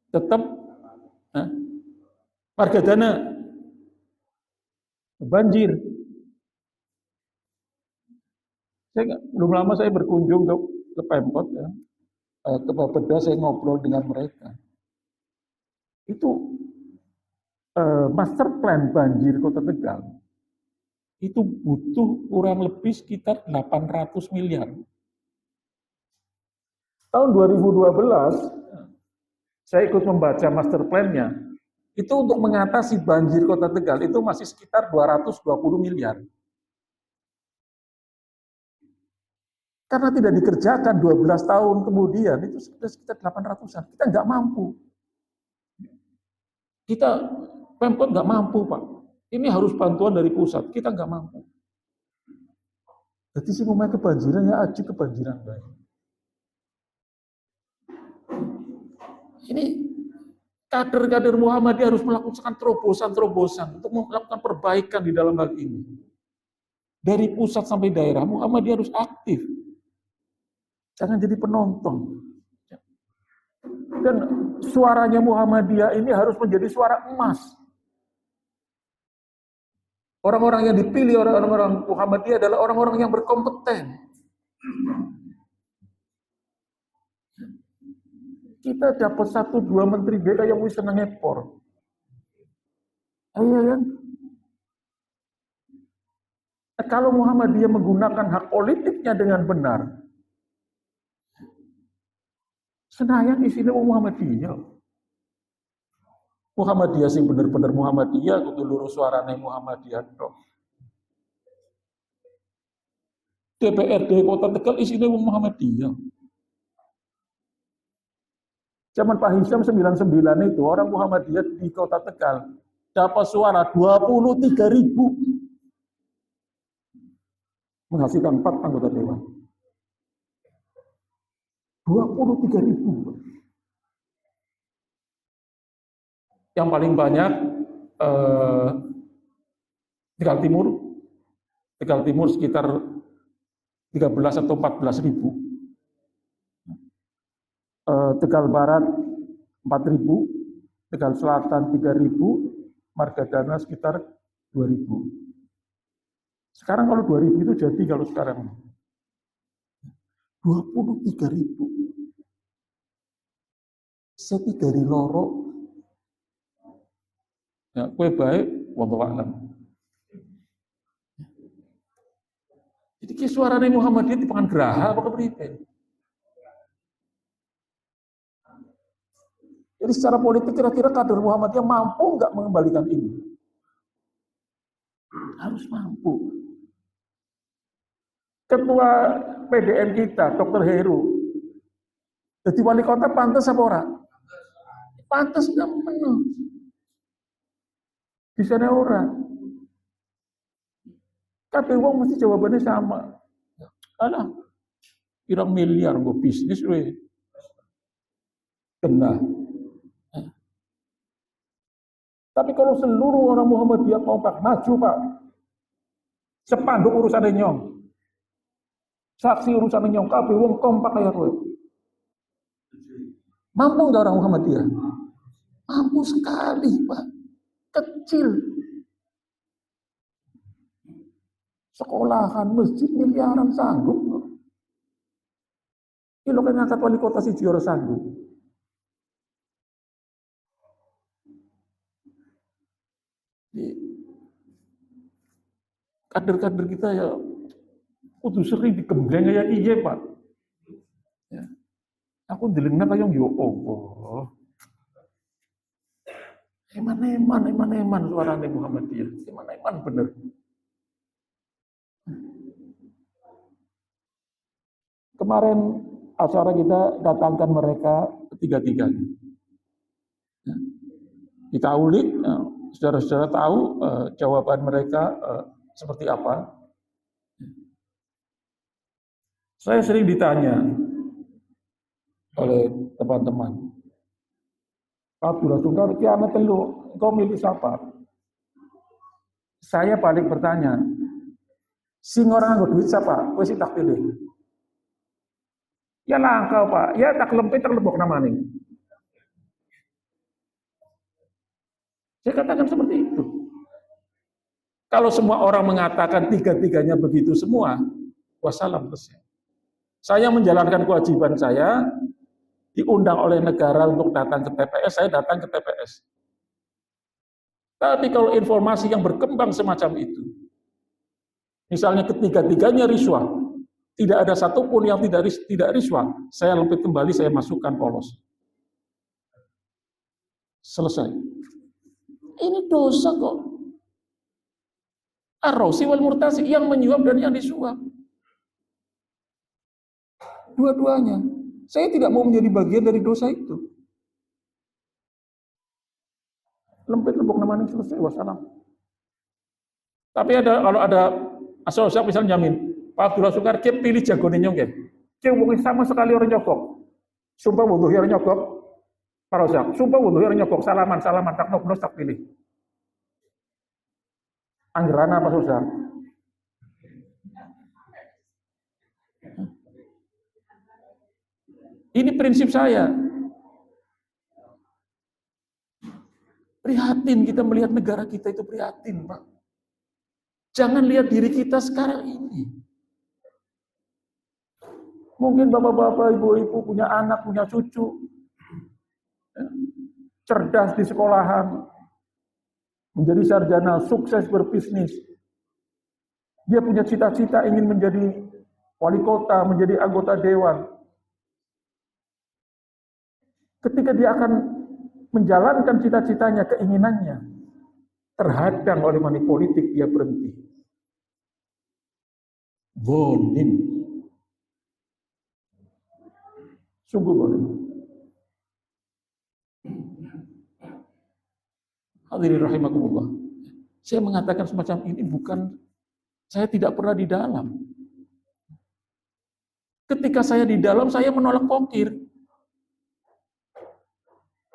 Tetap warga dana banjir. Belum lama saya berkunjung ke Pemkot ya, ke Bapeda, saya ngobrol dengan mereka. Itu master plan banjir Kota Tegal itu butuh kurang lebih sekitar 800 miliar. Tahun 2012 Saya ikut membaca master plan-nya. Itu untuk mengatasi banjir Kota Tegal itu masih sekitar 220 miliar. Karena tidak dikerjakan 12 tahun kemudian, itu sudah sekitar 800-an. Kita nggak mampu. Kita, Pemkot nggak mampu, Pak. Ini harus bantuan dari pusat, kita nggak mampu. Jadi sih mau kebanjiran, ya aja kebanjiran. Ini kader-kader Muhammadiyah harus melakukan terobosan-terobosan untuk melakukan perbaikan di dalam hal ini. Dari pusat sampai daerah, Muhammadiyah harus aktif. Jangan jadi penonton. Dan suaranya Muhammadiyah ini harus menjadi suara emas. Orang-orang yang dipilih orang-orang Muhammadiyah adalah orang-orang yang berkompeten. Kita dapat 1-2 menteri BK yang bisa ngepor. Iya kan? Kalau Muhammadiyah menggunakan hak politiknya dengan benar, Senayan isinya Muhammadiyah. Muhammadiyah sing bener-bener Muhammadiyah, kudu lurus suarane Muhammadiyah tok. DPRD Kota Tegal isinya Muhammadiyah. Zaman Pak Hisham 99 itu orang Muhammadiyah di Kota Tegal dapat suara 23.000, menghasilkan 4 anggota dewan. 23.000. Yang paling banyak Tegal Timur. Tegal Timur sekitar 13 atau 14.000. Tegal Barat 4.000, Tegal Selatan 3.000, Margadana sekitar 2.000. Sekarang kalau 2.000 itu jadi kalau sekarang 23.000. Setigari loro. Ya, kue baik, wallahu a'lam. Jadi ki suarane Muhammadiyah dipangan geraha apa kepriye? Jadi secara politik kira-kira kader Muhammadiyah mampu nggak mengembalikan ini? Harus mampu. Ketua PDM kita, Dr. Heru, jadi wali kota pantas apa ora? Pantas nggak penuh. Di sana ora. Tapi wong mesti jawabannya sama. Alah, pirang miliar gue bisnis we. Kena. Tapi kalau seluruh orang Muhammadiyah kompak, maju Pak. Sepanduk urusan nyong. Saksi urusan nyong, kabeh wong kompak kaya kowe. Mampu nggak orang Muhammadiyah? Mampu sekali, Pak. Kecil. Sekolahan, masjid miliaran sanggup. Ini lo kan ngangkat wali kota si Joro sanggup. Kader-kader kita ya kudu sering digembleng kayak iya Pak. Ya. Aku ndelengna kaya yo Allah. Eman suarane Muhammadiyah. Eman bener. Kemarin acara kita datangkan mereka ketiga-tiganya. Ya. Kita ulik, saudara-saudara tahu jawaban mereka seperti apa. Saya sering ditanya oleh teman-teman, Pak Abdullah Sungkar, kiamat telu, kau milih siapa? Saya paling bertanya, sing orang nganggo duit siapa? Kowe sing tak pilih. Ya langkau Pak, ya tak lempit terlebok namanya. Saya katakan seperti itu. Kalau semua orang mengatakan tiga-tiganya begitu semua, wassalam selesai. Saya menjalankan kewajiban saya, diundang oleh negara untuk datang ke TPS, saya datang ke TPS. Tapi kalau informasi yang berkembang semacam itu, misalnya ketiga-tiganya riswah, tidak ada satupun yang tidak riswah, saya lempit kembali, saya masukkan polos. Selesai. Ini dosa kok. Ar-Rashi wal Murtasi, yang menyuap dan yang disuap. Dua-duanya. Saya tidak mau menjadi bagian dari dosa itu. Lempit-lempuk namanya selesai, wassalam. Tapi kalau ada asal-asal misalnya jamin, Pak Abdullah Sukar, dia pilih jagone nyongke. Dia mungkin sama sekali orang nyokok. Sumpah wuduh orang nyokok, Pak Rosak. Sumpah wuduh orang nyokok, salaman, tak nok tak pilih. Anggaran apa susah? Ini prinsip saya. Prihatin kita melihat negara kita itu prihatin, Pak. Jangan lihat diri kita sekarang ini. Mungkin bapak-bapak, ibu-ibu punya anak, punya cucu. Cerdas di sekolahan. Menjadi sarjana, sukses berbisnis. Dia punya cita-cita ingin menjadi wali kota, menjadi anggota dewan. Ketika dia akan menjalankan cita-citanya, keinginannya, terhadang oleh money politik, dia berhenti. Bonim. Sungguh bonim. Hadirin rahimakumullah. Saya mengatakan semacam ini bukan, saya tidak pernah di dalam. Ketika saya di dalam, saya menolak pokir.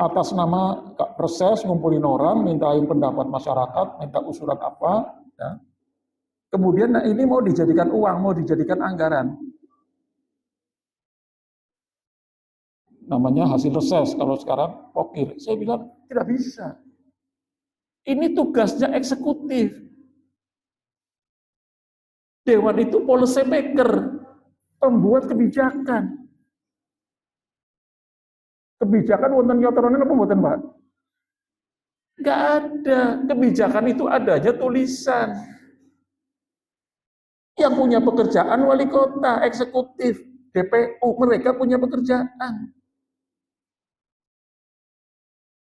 Atas nama reses, ngumpulin orang, mintain pendapat masyarakat, minta usulan apa, ya. Kemudian ini mau dijadikan uang, mau dijadikan anggaran. Namanya hasil reses, kalau sekarang pokir. Saya bilang, tidak bisa. Ini tugasnya eksekutif. Dewan itu policy maker, pembuat kebijakan. Kebijakan wonten nyotoran apa mboten, Pak? Enggak ada. Kebijakan itu adanya tulisan. Yang punya pekerjaan wali kota, eksekutif, DPU, mereka punya pekerjaan.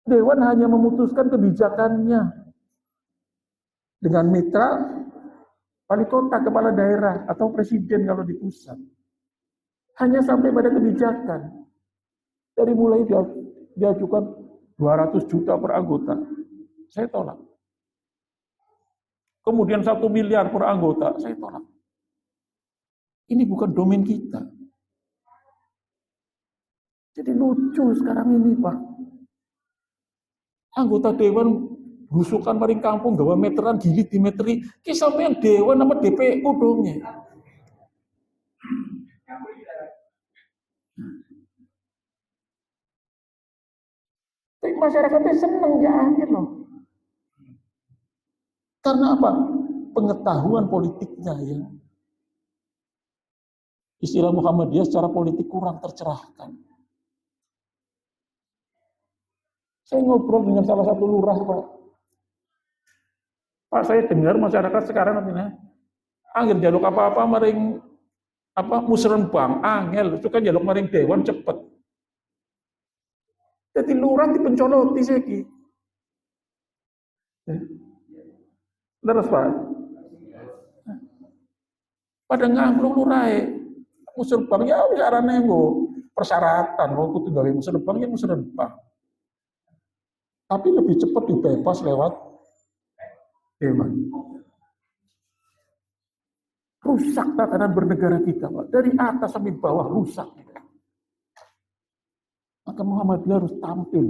Dewan hanya memutuskan kebijakannya dengan mitra wali kota, kepala daerah, atau presiden kalau di pusat. Hanya sampai pada kebijakan. Dari mulai diajukan 200 juta per anggota, saya tolak. Kemudian 1 miliar per anggota, saya tolak. Ini bukan domain kita. Jadi lucu sekarang ini, Pak. Anggota dewan berusukan maring kampung, gawa meteran, gilit di meteri. Ki sampean dewan apa DPU dong ya? Tapi masyarakatnya seneng ya akhir loh. Karena apa? Pengetahuan politiknya ya. Istilah Muhammadiyah secara politik kurang tercerahkan. Saya ngobrol dengan salah satu lurah, Pak. Pak, saya dengar masyarakat sekarang artinya angger jaluk apa-apa maring musrenbang, angel, itu kan jaluk maring dewan cepet. Jadi lurah dipencoloti saiki. Terus Pak. Pada ngangklung lurahe. Musrenbang ya wis arane nggo persyaratan, wong kudu gawe musrenbang ya musrenbang. Tapi lebih cepat dibebas lewat dewan. Rusak tatanan bernegara kita, Pak. Dari atas sampai bawah rusak. Maka Muhammadiyah harus tampil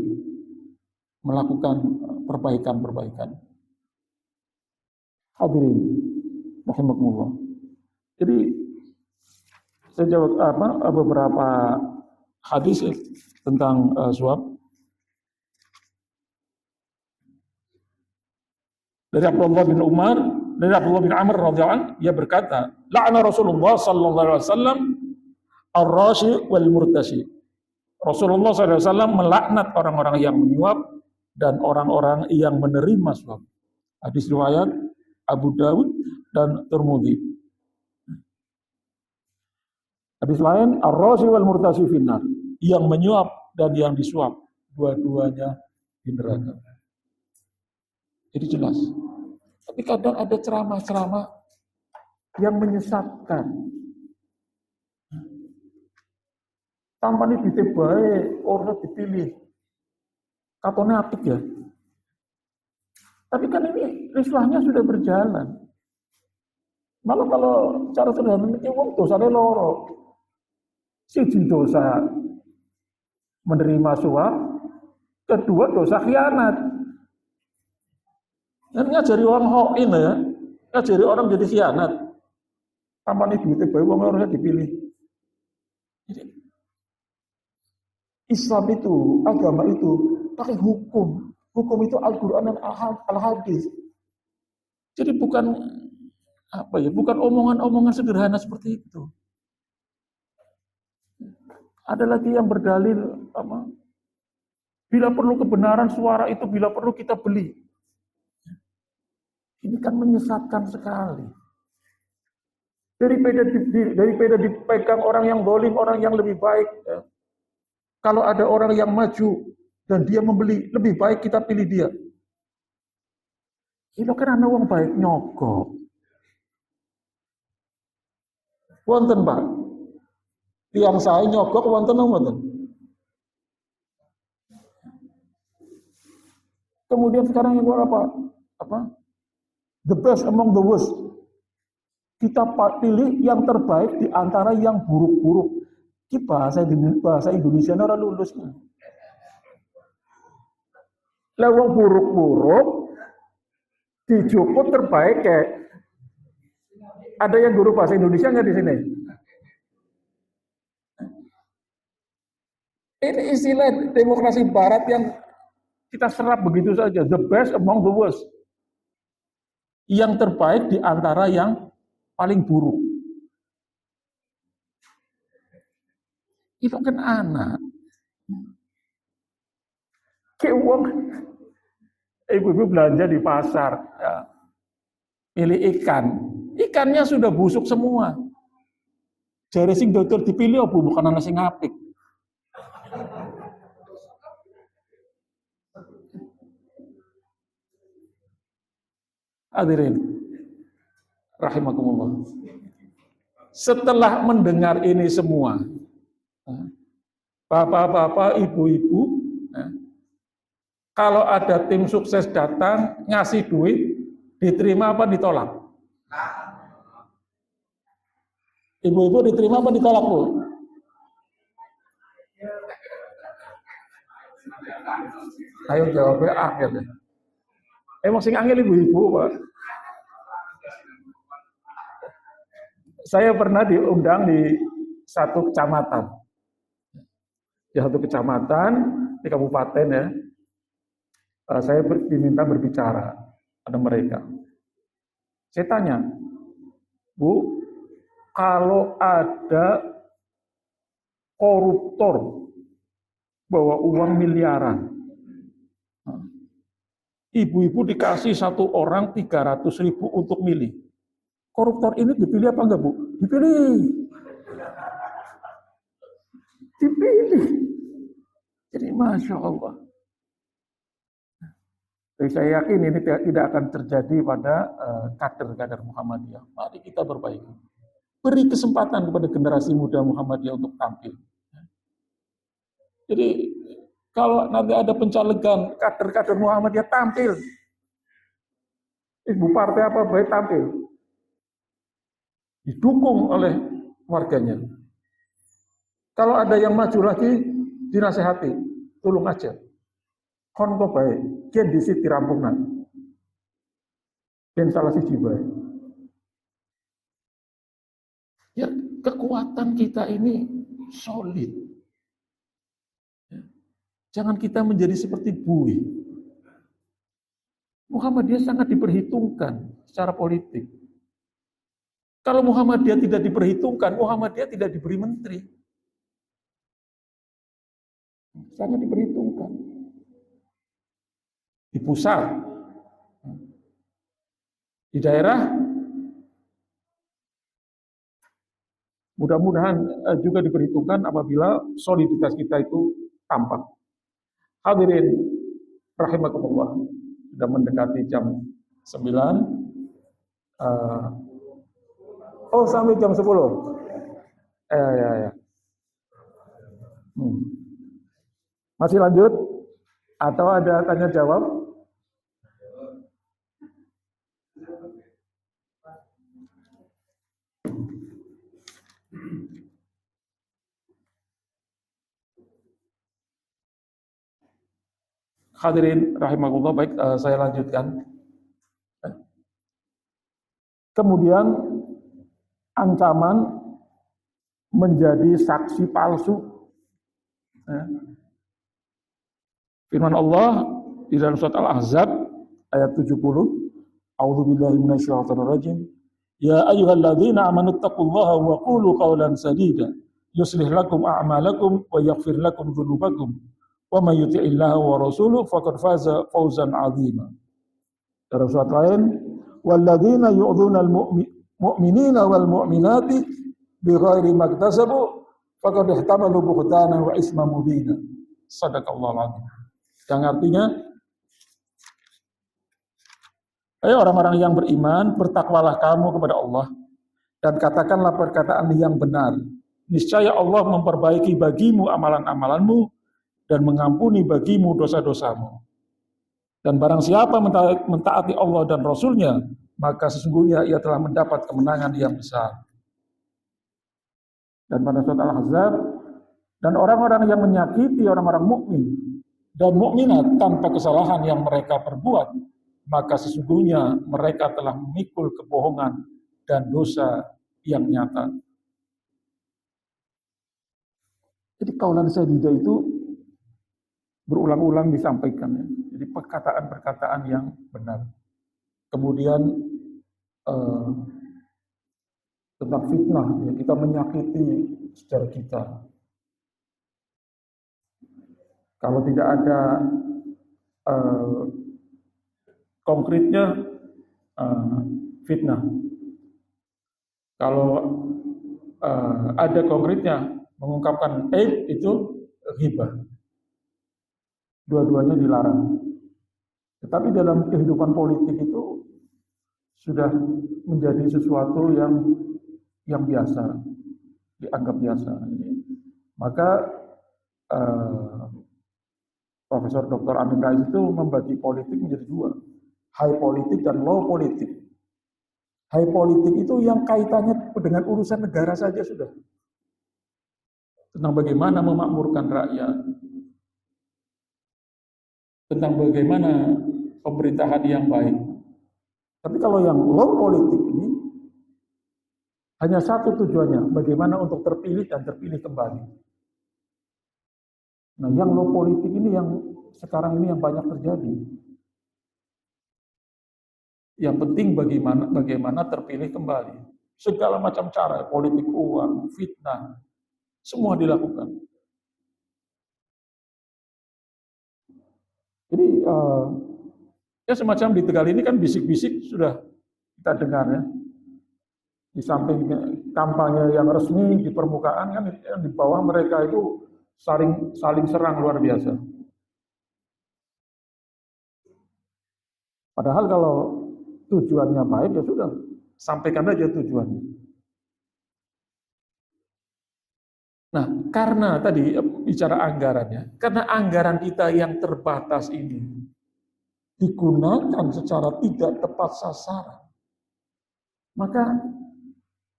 melakukan perbaikan-perbaikan. Hadirin rahimakumullah. Jadi saya jawab beberapa hadis tentang suap. Dari Abdullah bin Umar, dari Abdullah bin Amr radhiyallahu anhu, ia berkata, "La'ana Rasulullah sallallahu alaihi wasallam ar-rashi wal murtashi." Rasulullah SAW melaknat orang-orang yang menyuap dan orang-orang yang menerima suap. Hadis riwayat Abu Dawud dan Tirmidzi. Hadis lain, ar-rashi wal murtashi finnar, yang menyuap dan yang disuap, dua-duanya di neraka. Jadi jelas. Tapi kadang ada ceramah-ceramah yang menyesatkan. Tampaknya ditebai, orang dipilih. Katanya apik ya. Tapi kan ini rislahnya sudah berjalan. Malah kalau cara sederhana ini wong dosane loro. Siji dosa menerima suap, kedua dosa khianat. Dan ngajari orang hoin ya, ngajari orang jadi khianat. Tampaknya duitnya baik, wong harusnya dipilih. Jadi, Islam itu, agama itu pakai hukum. Hukum itu Al-Quran dan Al-Hadis. Jadi bukan bukan omongan-omongan sederhana seperti itu. Ada lagi yang berdalil bila perlu kebenaran suara itu bila perlu kita beli. Ini kan menyesatkan sekali. Daripada dipegang orang yang zalim, orang yang lebih baik. Ya. Kalau ada orang yang maju dan dia membeli, lebih baik kita pilih dia. Itu kan ana wong baik nyogok. Wonten, Pak. Tiang saya nyogok wonten wonten. Kemudian sekarang yang apa? The best among the worst. Kita pilih yang terbaik di antara yang buruk-buruk. Ini bahasa Indonesia ora lulus. Lewong buruk-buruk dijuput terbaik kayak. Ada yang guru bahasa Indonesia nggak di sini? Ini istilah demokrasi barat yang kita serap begitu saja. The best among the worst. Yang terbaik di antara yang paling buruk. Itu kan anak. Kayak uang. Ibu-ibu belanja di pasar. Ya. Pilih ikan. Ikannya sudah busuk semua. Jare sing dokter dipilih apa bukan anak sing apik. Hadirin rahimakumullah. Setelah mendengar ini semua, bapak-bapak, ibu-ibu, kalau ada tim sukses datang ngasih duit, diterima apa ditolak? Ibu-ibu diterima apa ditolak, Bu? Ayo jawabnya akhir. Emang sing angel ibu-ibu, Pak. Saya pernah diundang di satu kecamatan. Di satu kecamatan, di kabupaten ya. Saya diminta berbicara pada mereka. Saya tanya, Bu, kalau ada koruptor bawa uang miliaran, ibu-ibu dikasih satu orang 300.000 untuk milih. Koruptor ini dipilih apa enggak, Bu? Dipilih. Dipilih. Jadi Masya Allah. Jadi saya yakin ini tidak akan terjadi pada kader-kader Muhammadiyah. Mari kita perbaiki. Beri kesempatan kepada generasi muda Muhammadiyah untuk tampil. Jadi kalau nanti ada pencalegan kader-kader Muhammadiyah tampil. Ibu partai apa baik tampil. Didukung oleh warganya. Kalau ada yang maju lagi, dinasehati, tolong aja. Kon kok baik, kian disit dirampungan. Dan salah siji baik. Ya, kekuatan kita ini solid. Jangan kita menjadi seperti bui. Muhammadiyah sangat diperhitungkan secara politik. Kalau Muhammadiyah tidak diperhitungkan, Muhammadiyah tidak diberi menteri. Sangat diperhitungkan. Di pusat, di daerah, mudah-mudahan juga diperhitungkan apabila soliditas kita itu tampak. Hadirin rahimakumullah, sudah mendekati jam 9. Oh, sampai jam 10. Ya. Masih lanjut? Atau ada tanya jawab? Hadirin rahimakumullah, baik, saya lanjutkan. Kemudian ancaman menjadi saksi palsu. Firman Allah di dalam surat Al-Ahzab ayat 70, A'udzubillahi minasyaitonirrajim. Ya ayyuhalladzina amanu taqullaha wa qulu qawlan sadida yuslih lakum a'malakum wa yaghfir lakum dzunubakum wa may yuti'illaha wa rasuluhu faqad faza fawzan 'azima. Dalam surat lain, walladzina yu'dzunal mu'minina wal mu'minati bighairi maktasabu faqad ihtamalu buhtanan wa isman mubina. Shadaqallahul 'azim. Yang artinya, orang-orang yang beriman, bertakwalah kamu kepada Allah dan katakanlah perkataan yang benar. Niscaya Allah memperbaiki bagimu amalan-amalanmu dan mengampuni bagimu dosa-dosamu. Dan barang siapa mentaati Allah dan Rasul-Nya, maka sesungguhnya ia telah mendapat kemenangan yang besar. Dan pada surat Al-Ahzab, dan orang-orang yang menyakiti orang-orang mukmin dan mukminat tanpa kesalahan yang mereka perbuat, maka sesungguhnya mereka telah memikul kebohongan dan dosa yang nyata. Jadi kaulan sadida itu berulang-ulang disampaikan, ya. Jadi perkataan-perkataan yang benar. Kemudian tentang fitnah, ya, kita menyakiti saudara kita. Kalau tidak ada konkretnya, fitnah. Kalau ada konkretnya, mengungkapkan aib, itu ghibah. Dua-duanya dilarang. Tetapi dalam kehidupan politik itu sudah menjadi sesuatu yang biasa, dianggap biasa. Maka Profesor Dr. Amin Rais itu membagi politik menjadi dua, high politik dan low politik. High politik itu yang kaitannya dengan urusan negara saja sudah. Tentang bagaimana memakmurkan rakyat, tentang bagaimana pemerintahan yang baik. Tapi kalau yang low politik ini, hanya satu tujuannya, bagaimana untuk terpilih dan terpilih kembali. Nah, yang low politik ini yang sekarang ini yang banyak terjadi. Yang penting bagaimana terpilih kembali. Segala macam cara, politik uang, fitnah, semua dilakukan. Jadi ya semacam di Tegal ini kan bisik-bisik sudah kita dengar, ya. Di samping kampanye yang resmi di permukaan kan di bawah mereka itu saling serang luar biasa. Padahal kalau tujuannya baik ya sudah, sampaikan aja tujuannya. Nah, karena tadi bicara anggarannya, karena anggaran kita yang terbatas ini digunakan secara tidak tepat sasaran, maka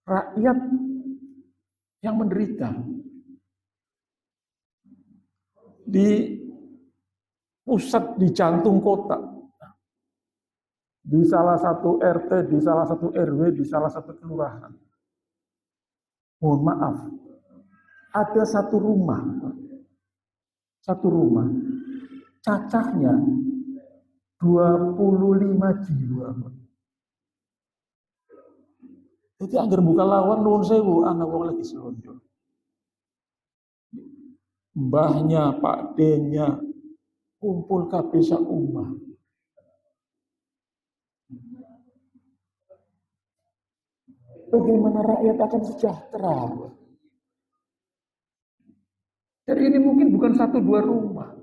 rakyat yang menderita di pusat, di jantung kota, di salah satu RT, di salah satu RW, di salah satu kelurahan. Mohon maaf, ada satu rumah cacahnya 25 jiwa. Jadi anggar buka lawan nuwun sewu, anak wong lagi selonjo. Mbahnya, Pak D-nya, kumpul kabeh sak omah. Bagaimana rakyat akan sejahtera? Jadi ini mungkin bukan 1-2 rumah.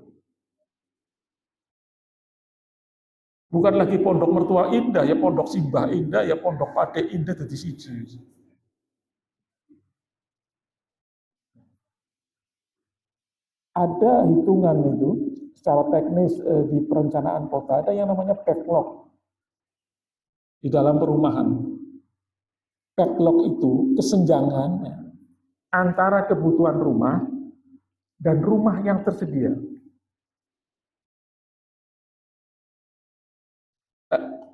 Bukan lagi pondok mertua indah, ya pondok simbah indah, ya pondok pade indah jadi siji. Ada hitungan itu secara teknis di perencanaan kota, ada yang namanya backlog di dalam perumahan. Backlog itu kesenjangan antara kebutuhan rumah dan rumah yang tersedia.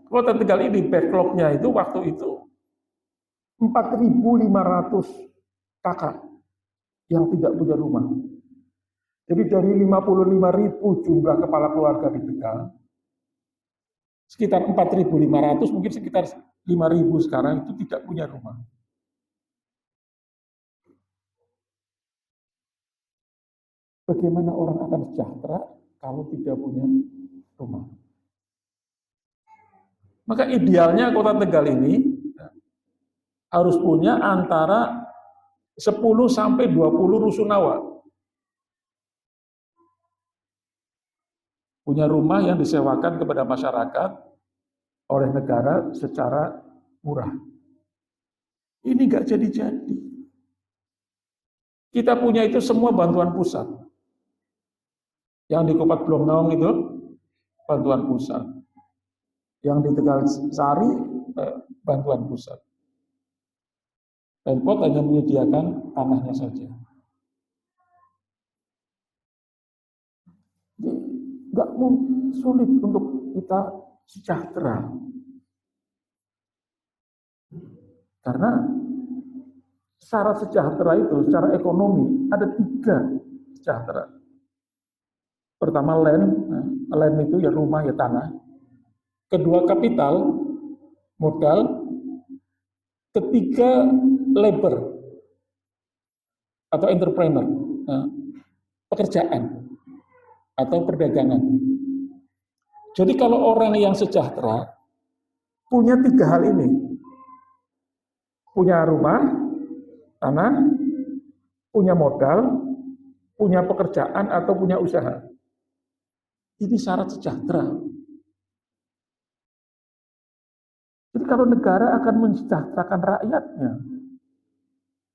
Kota Tegal ini backlognya itu waktu itu 4.500 kakak yang tidak punya rumah. Jadi dari 55.000 jumlah kepala keluarga di Tegal, sekitar 4.500, mungkin sekitar 5.000 sekarang itu tidak punya rumah. Bagaimana orang akan sejahtera kalau tidak punya rumah? Maka idealnya Kota Tegal ini harus punya antara 10 sampai 20 rusunawa. Punya rumah yang disewakan kepada masyarakat oleh negara secara murah. Ini nggak jadi-jadi. Kita punya itu semua bantuan pusat. Yang di Kupat Blongnong itu bantuan pusat. Yang di Tegal Sari bantuan pusat. Pemkot hanya menyediakan tanahnya saja. Jadi nggak sulit untuk kita sejahtera. Karena syarat sejahtera itu, secara ekonomi, ada 3 sejahtera. Pertama land itu ya rumah ya tanah. Kedua kapital, modal. Ketiga labor atau entrepreneur, pekerjaan atau perdagangan. Jadi kalau orang yang sejahtera punya 3 hal ini, punya rumah, tanah, punya modal, punya pekerjaan atau punya usaha. Ini syarat sejahtera. Jadi kalau negara akan mensejahterakan rakyatnya,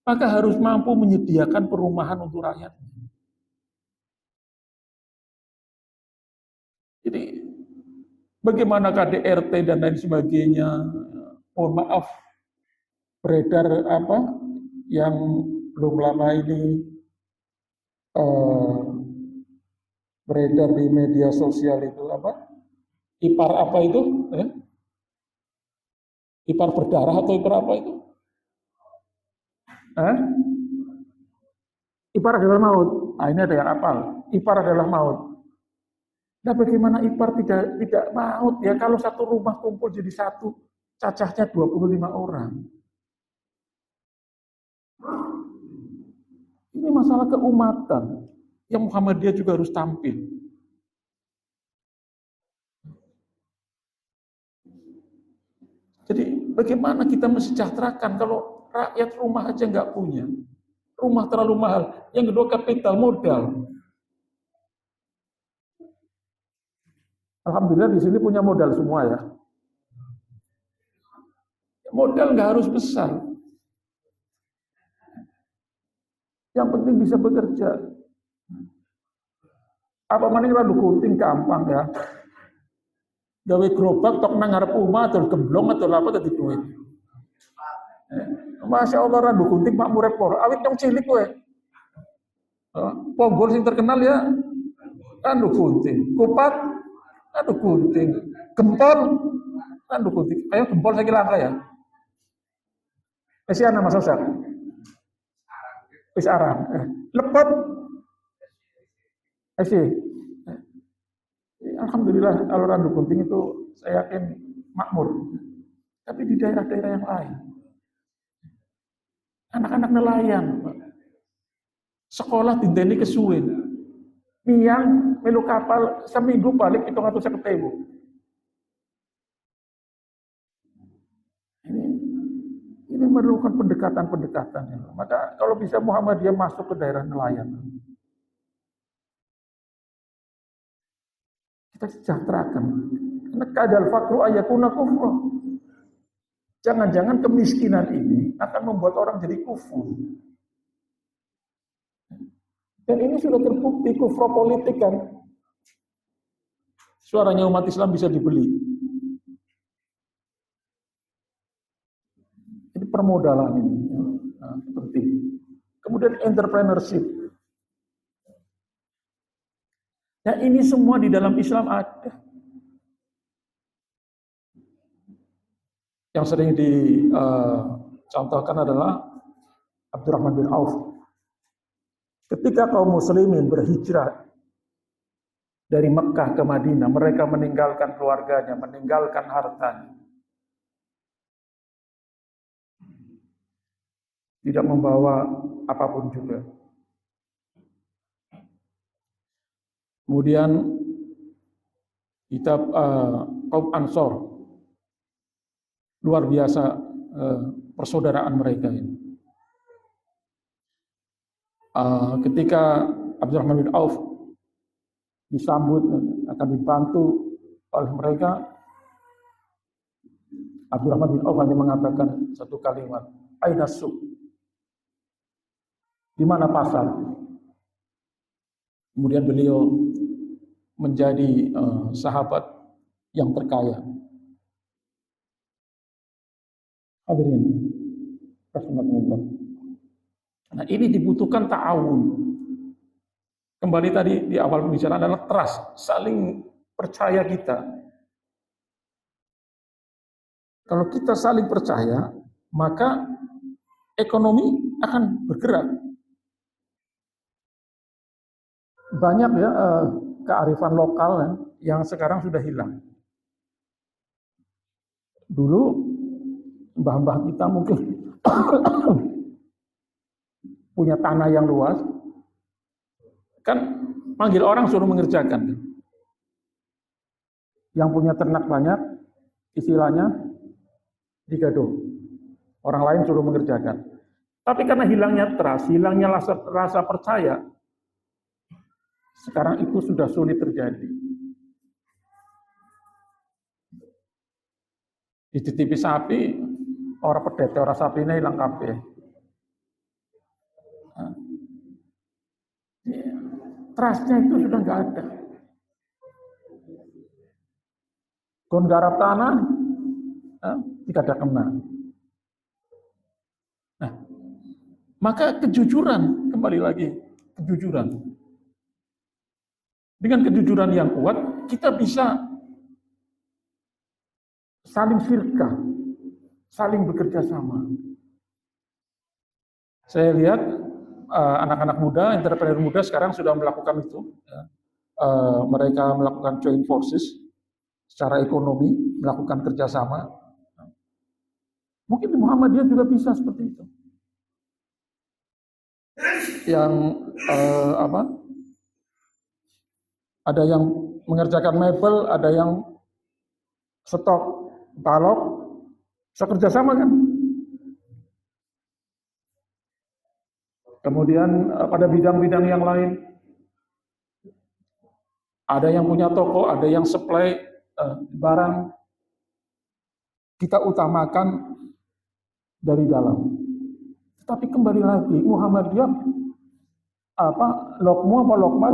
maka harus mampu menyediakan perumahan untuk rakyatnya. Jadi bagaimana KDRT dan lain sebagainya, mohon maaf, beredar yang belum lama ini beredar di media sosial itu ipar apa itu? Ipar berdarah atau ipar apa itu? Ipar adalah maut. Nah, ini ada yang apal. Ipar adalah maut. Nah, bagaimana ipar tidak maut ya kalau satu rumah kumpul jadi satu, cacahnya 25 orang. Ini masalah keumatan yang Muhammadiyah juga harus tampil. Jadi bagaimana kita mensejahterakan kalau rakyat rumah aja nggak punya, rumah terlalu mahal. Yang kedua kapital modal. Alhamdulillah di sini punya modal semua ya. Modal nggak harus besar. Yang penting bisa bekerja. Apa maning randu gunting gampang ya. Gawe gerobak tok nang ngarep omah atau gemblong atau apa dadi duit. Masya Allah randu gunting mak murep kor. Awit yang cilik kowe. Ponggol sing terkenal ya randu gunting. Kupat randu gunting. Gempol randu gunting. Ayo gempol saya langka ya. Wis ana Mas Osak. Wis arang. Lepot. Alhamdulillah kalau randu gunting itu saya yakin makmur. Tapi di daerah-daerah yang lain, anak-anak nelayan, sekolah dinteni kesuwen, miang melu kapal seminggu balik 750.000. Ini memerlukan pendekatan-pendekatan. Maka kalau bisa Muhammadiyah masuk ke daerah nelayan, kita sejahterakan. Karena kadal fakru ayakuna kufra. Jangan-jangan kemiskinan ini akan membuat orang jadi kufur. Dan ini sudah terbukti kufra politik kan. Suaranya umat Islam bisa dibeli. Ini permodalan ini. Nah, seperti. Kemudian entrepreneurship. Ya ini semua di dalam Islam ada. Yang sering dicontohkan adalah Abdurrahman bin Auf. Ketika kaum muslimin berhijrah dari Mekah ke Madinah, mereka meninggalkan keluarganya, meninggalkan hartanya. Tidak membawa apapun juga. Kemudian kitab kaum Ansor, luar biasa persaudaraan mereka ini. Ketika Abdurrahman bin Auf disambut akan dibantu oleh mereka, Abdurrahman bin Auf hanya mengatakan satu kalimat, aina suq, di mana pasar? Kemudian beliau menjadi sahabat yang terkaya. Hadirin, rahimakumullah. Nah, ini dibutuhkan ta'awun. Kembali tadi di awal pembicaraan adalah trust, saling percaya kita. Kalau kita saling percaya, maka ekonomi akan bergerak. Banyak ya kearifan lokal yang sekarang sudah hilang. Dulu mbah-mbah kita mungkin punya tanah yang luas, kan panggil orang suruh mengerjakan. Yang punya ternak banyak, istilahnya digaduh. Orang lain suruh mengerjakan. Tapi karena hilangnya trust, hilangnya rasa percaya, sekarang itu sudah sulit terjadi. Dititipi sapi, orang pedete, orang sapi ini hilang kabeh. Trustnya itu sudah nggak ada. Kon garap tanah, tidak ada kena. Nah, maka kejujuran, kembali lagi, kejujuran. Dengan kejujuran yang kuat, kita bisa saling firqah, saling bekerja sama. Saya lihat anak-anak muda, entrepreneur muda sekarang sudah melakukan itu. Ya. Mereka melakukan joint forces secara ekonomi, melakukan kerjasama. Mungkin di Muhammadiyah juga bisa seperti itu. Yang ada yang mengerjakan mebel, ada yang stok balok, bisa kerjasama kan? Kemudian pada bidang-bidang yang lain, ada yang punya toko, ada yang supply barang. Kita utamakan dari dalam. Tapi kembali lagi, Muhammadiyah lokma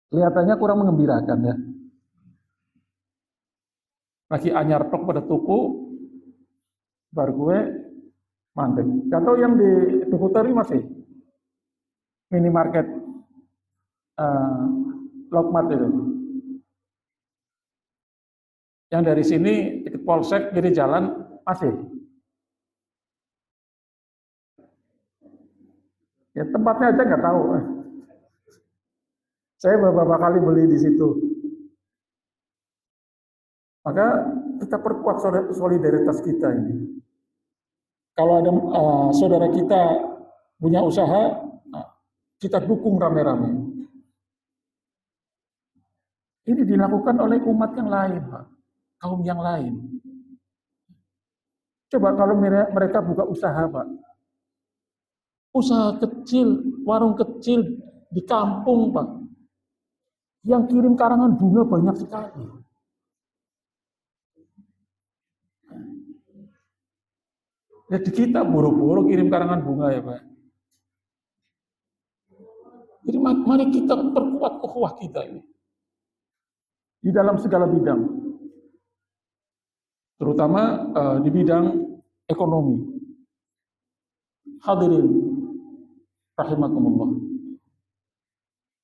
kelihatannya kurang mengembirakan ya. Lagi anyar tok pada tuku, bar gue mandek. Atau yang di tuku teri masih minimarket Lokmat itu. Yang dari sini deket polsek kiri jalan masih. Ya tempatnya aja nggak tahu. Saya beberapa kali beli di situ. Maka kita perkuat solidaritas kita ini. Kalau ada saudara kita punya usaha, kita dukung rame-rame. Ini dilakukan oleh umat yang lain, Pak. Kaum yang lain. Coba kalau mereka buka usaha, Pak. Usaha kecil, warung kecil di kampung, Pak. Yang kirim karangan bunga banyak sekali. Jadi kita buru-buru kirim karangan bunga ya Pak. Jadi mari kita perkuat ukhuwah kita ini. Di dalam segala bidang. Terutama di bidang ekonomi. Hadirin rahimakumullah.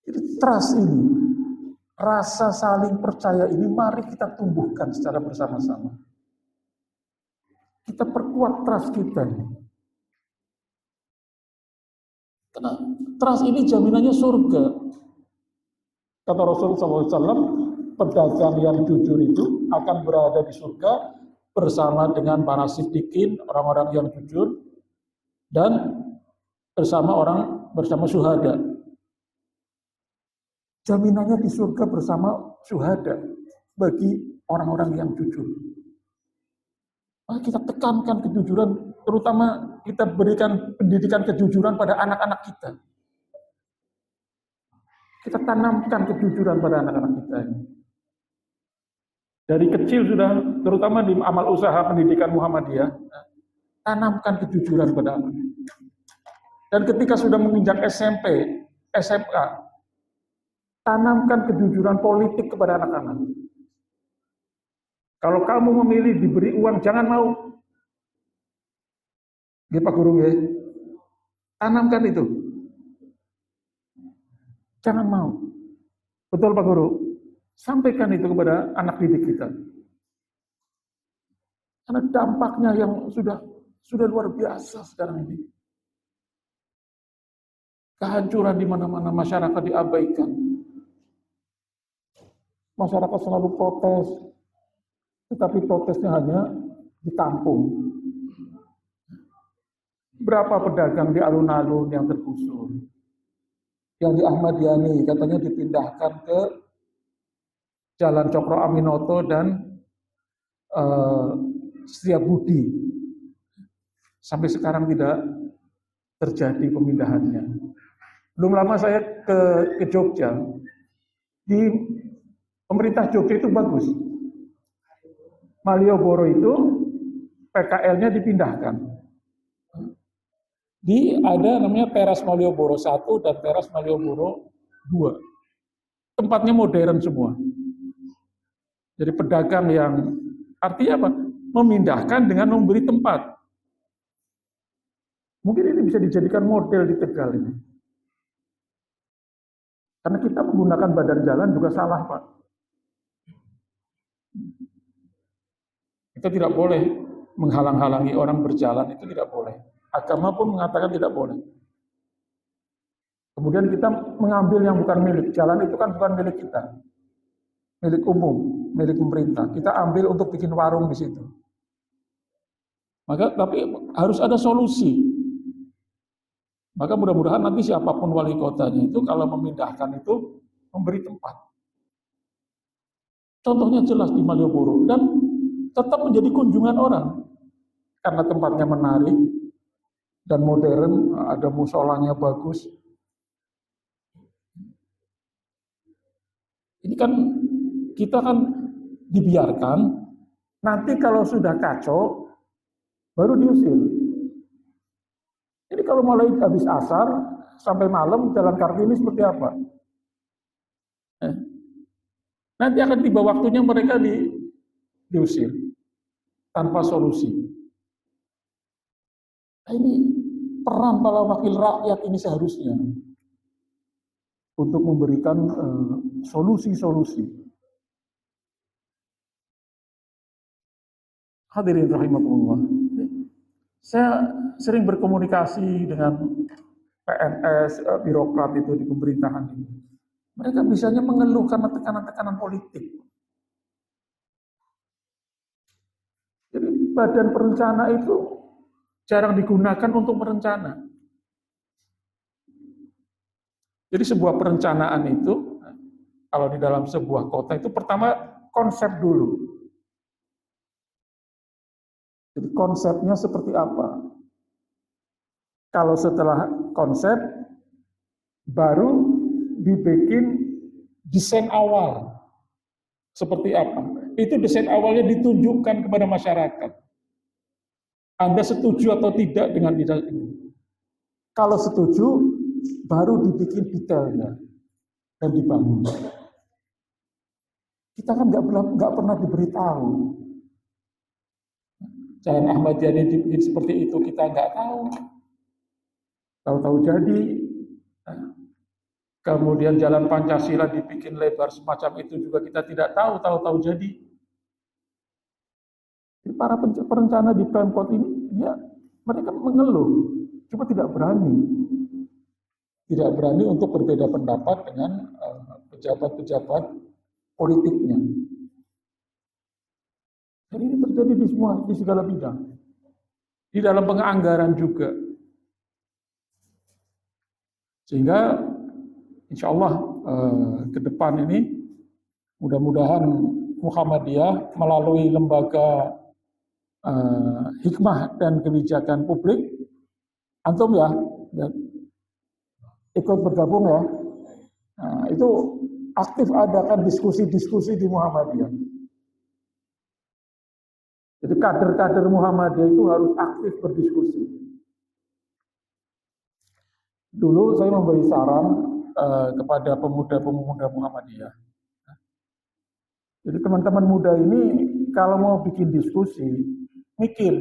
Jadi trust ini, rasa saling percaya ini mari kita tumbuhkan secara bersama-sama. Kita perkuat trust kita. Karena trust ini jaminannya surga. Kata Rasulullah SAW, pedagang yang jujur itu akan berada di surga bersama dengan para siddiqin, orang-orang yang jujur, dan bersama syuhada. Jaminannya di surga bersama syuhada bagi orang-orang yang jujur. Maka kita tekankan kejujuran, terutama kita berikan pendidikan kejujuran pada anak-anak kita. Kita tanamkan kejujuran pada anak-anak kita ini. Dari kecil sudah, terutama di amal usaha pendidikan Muhammadiyah, tanamkan kejujuran pada anak. Dan ketika sudah menginjak SMP, SMA, tanamkan kejujuran politik kepada anak-anak. Kalau kamu memilih diberi uang, jangan mau. Ya Pak Guru ya, tanamkan itu. Jangan mau. Betul Pak Guru? Sampaikan itu kepada anak didik kita. Karena dampaknya yang sudah luar biasa sekarang ini. Kehancuran di mana-mana, masyarakat diabaikan. Masyarakat selalu protes, tetapi protesnya hanya ditampung. Berapa pedagang di alun-alun yang tergusur? Yang di Ahmadiyani katanya dipindahkan ke Jalan Cokro Aminoto dan Setiabudi. Sampai sekarang tidak terjadi pemindahannya. Belum lama saya ke Jogja. Di pemerintah Jogja itu bagus. Malioboro itu PKL-nya dipindahkan. Ada namanya Teras Malioboro 1 dan Teras Malioboro 2. Tempatnya modern semua. Jadi pedagang yang artinya apa? Memindahkan dengan memberi tempat. Mungkin ini bisa dijadikan model di Tegal ini. Karena kita menggunakan badan jalan juga salah, Pak. Kita tidak boleh menghalang-halangi orang berjalan, itu tidak boleh. Agama pun mengatakan tidak boleh. Kemudian kita mengambil yang bukan milik. Jalan itu kan bukan milik kita. Milik umum, milik pemerintah. Kita ambil untuk bikin warung di situ. Maka tapi harus ada solusi. Maka mudah-mudahan nanti siapapun wali kotanya itu kalau memindahkan itu memberi tempat. Contohnya jelas di Malioboro dan tetap menjadi kunjungan orang karena tempatnya menarik dan modern, ada musolanya bagus. Ini kan kita kan dibiarkan, nanti kalau sudah kacau baru diusir. Jadi kalau mulai habis asar sampai malam Jalan Kartini seperti apa? Nanti akan tiba waktunya mereka diusir tanpa solusi. Nah, ini peran para wakil rakyat ini seharusnya untuk memberikan solusi-solusi. Hadirin rahimakumullah. Saya sering berkomunikasi dengan PNS, birokrat itu di pemerintahan ini. Mereka bisanya mengeluh karena tekanan-tekanan politik. Jadi badan perencana itu jarang digunakan untuk merencana. Jadi sebuah perencanaan itu, kalau di dalam sebuah kota itu pertama konsep dulu. Jadi konsepnya seperti apa? Kalau setelah konsep, baru dibikin desain awal seperti apa. Itu desain awalnya ditunjukkan kepada masyarakat. Anda setuju atau tidak dengan desain ini? Kalau setuju, baru dibikin detailnya dan dibangun. Kita kan nggak pernah diberitahu. Jalan Ahmadiyah ini dibikin seperti itu, kita nggak tahu. Tahu-tahu jadi. Kemudian jalan Pancasila dibikin lebar semacam itu juga kita tidak tahu, tahu-tahu jadi. Para perencana di Pemkot ini, mereka mengeluh, cuma tidak berani. Tidak berani untuk berbeda pendapat dengan pejabat-pejabat politiknya. Dan ini terjadi di segala bidang. Di dalam penganggaran juga. Sehingga insya Allah ke depan ini mudah-mudahan Muhammadiyah melalui lembaga hikmah dan kebijakan publik, antum ya ikut bergabung ya. Nah, itu aktif adakan diskusi-diskusi di Muhammadiyah. Jadi kader-kader Muhammadiyah itu harus aktif berdiskusi. Dulu saya memberi saran kepada pemuda-pemuda Muhammadiyah. Jadi teman-teman muda ini kalau mau bikin diskusi, mikir.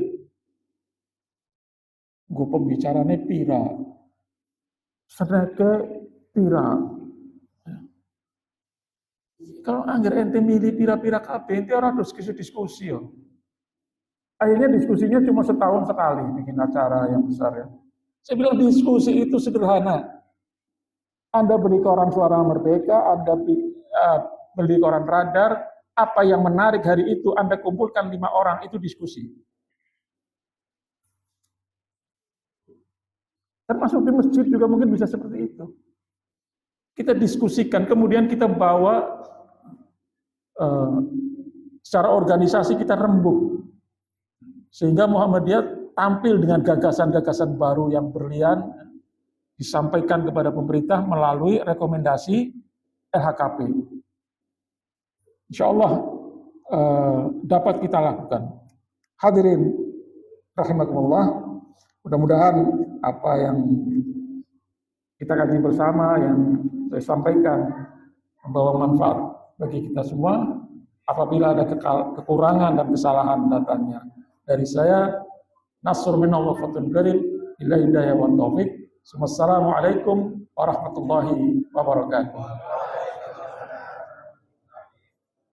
Gue pembicaranya pira. Sedeke pira. Kalau anggar ente milih pira-pira kabeh, ente ora diskusi ya. Akhirnya diskusinya cuma setahun sekali bikin acara yang besar ya. Saya bilang diskusi itu sederhana. Anda beli koran Suara Merdeka, Anda beli koran Radar, apa yang menarik hari itu Anda kumpulkan 5 orang, itu diskusi. Termasuk di masjid juga mungkin bisa seperti itu. Kita diskusikan, kemudian kita bawa secara organisasi kita rembuk. Sehingga Muhammadiyah tampil dengan gagasan-gagasan baru yang berlian, disampaikan kepada pemerintah melalui rekomendasi LHKP. Insya Allah dapat kita lakukan. Hadirin rahimakumullah, mudah-mudahan apa yang kita kaji bersama, yang saya sampaikan, membawa manfaat bagi kita semua. Apabila ada kekurangan dan kesalahan datangnya dari saya, Nasr minallah fatun karim, illa hidayah wa taufik. Assalamualaikum warahmatullahi wabarakatuh.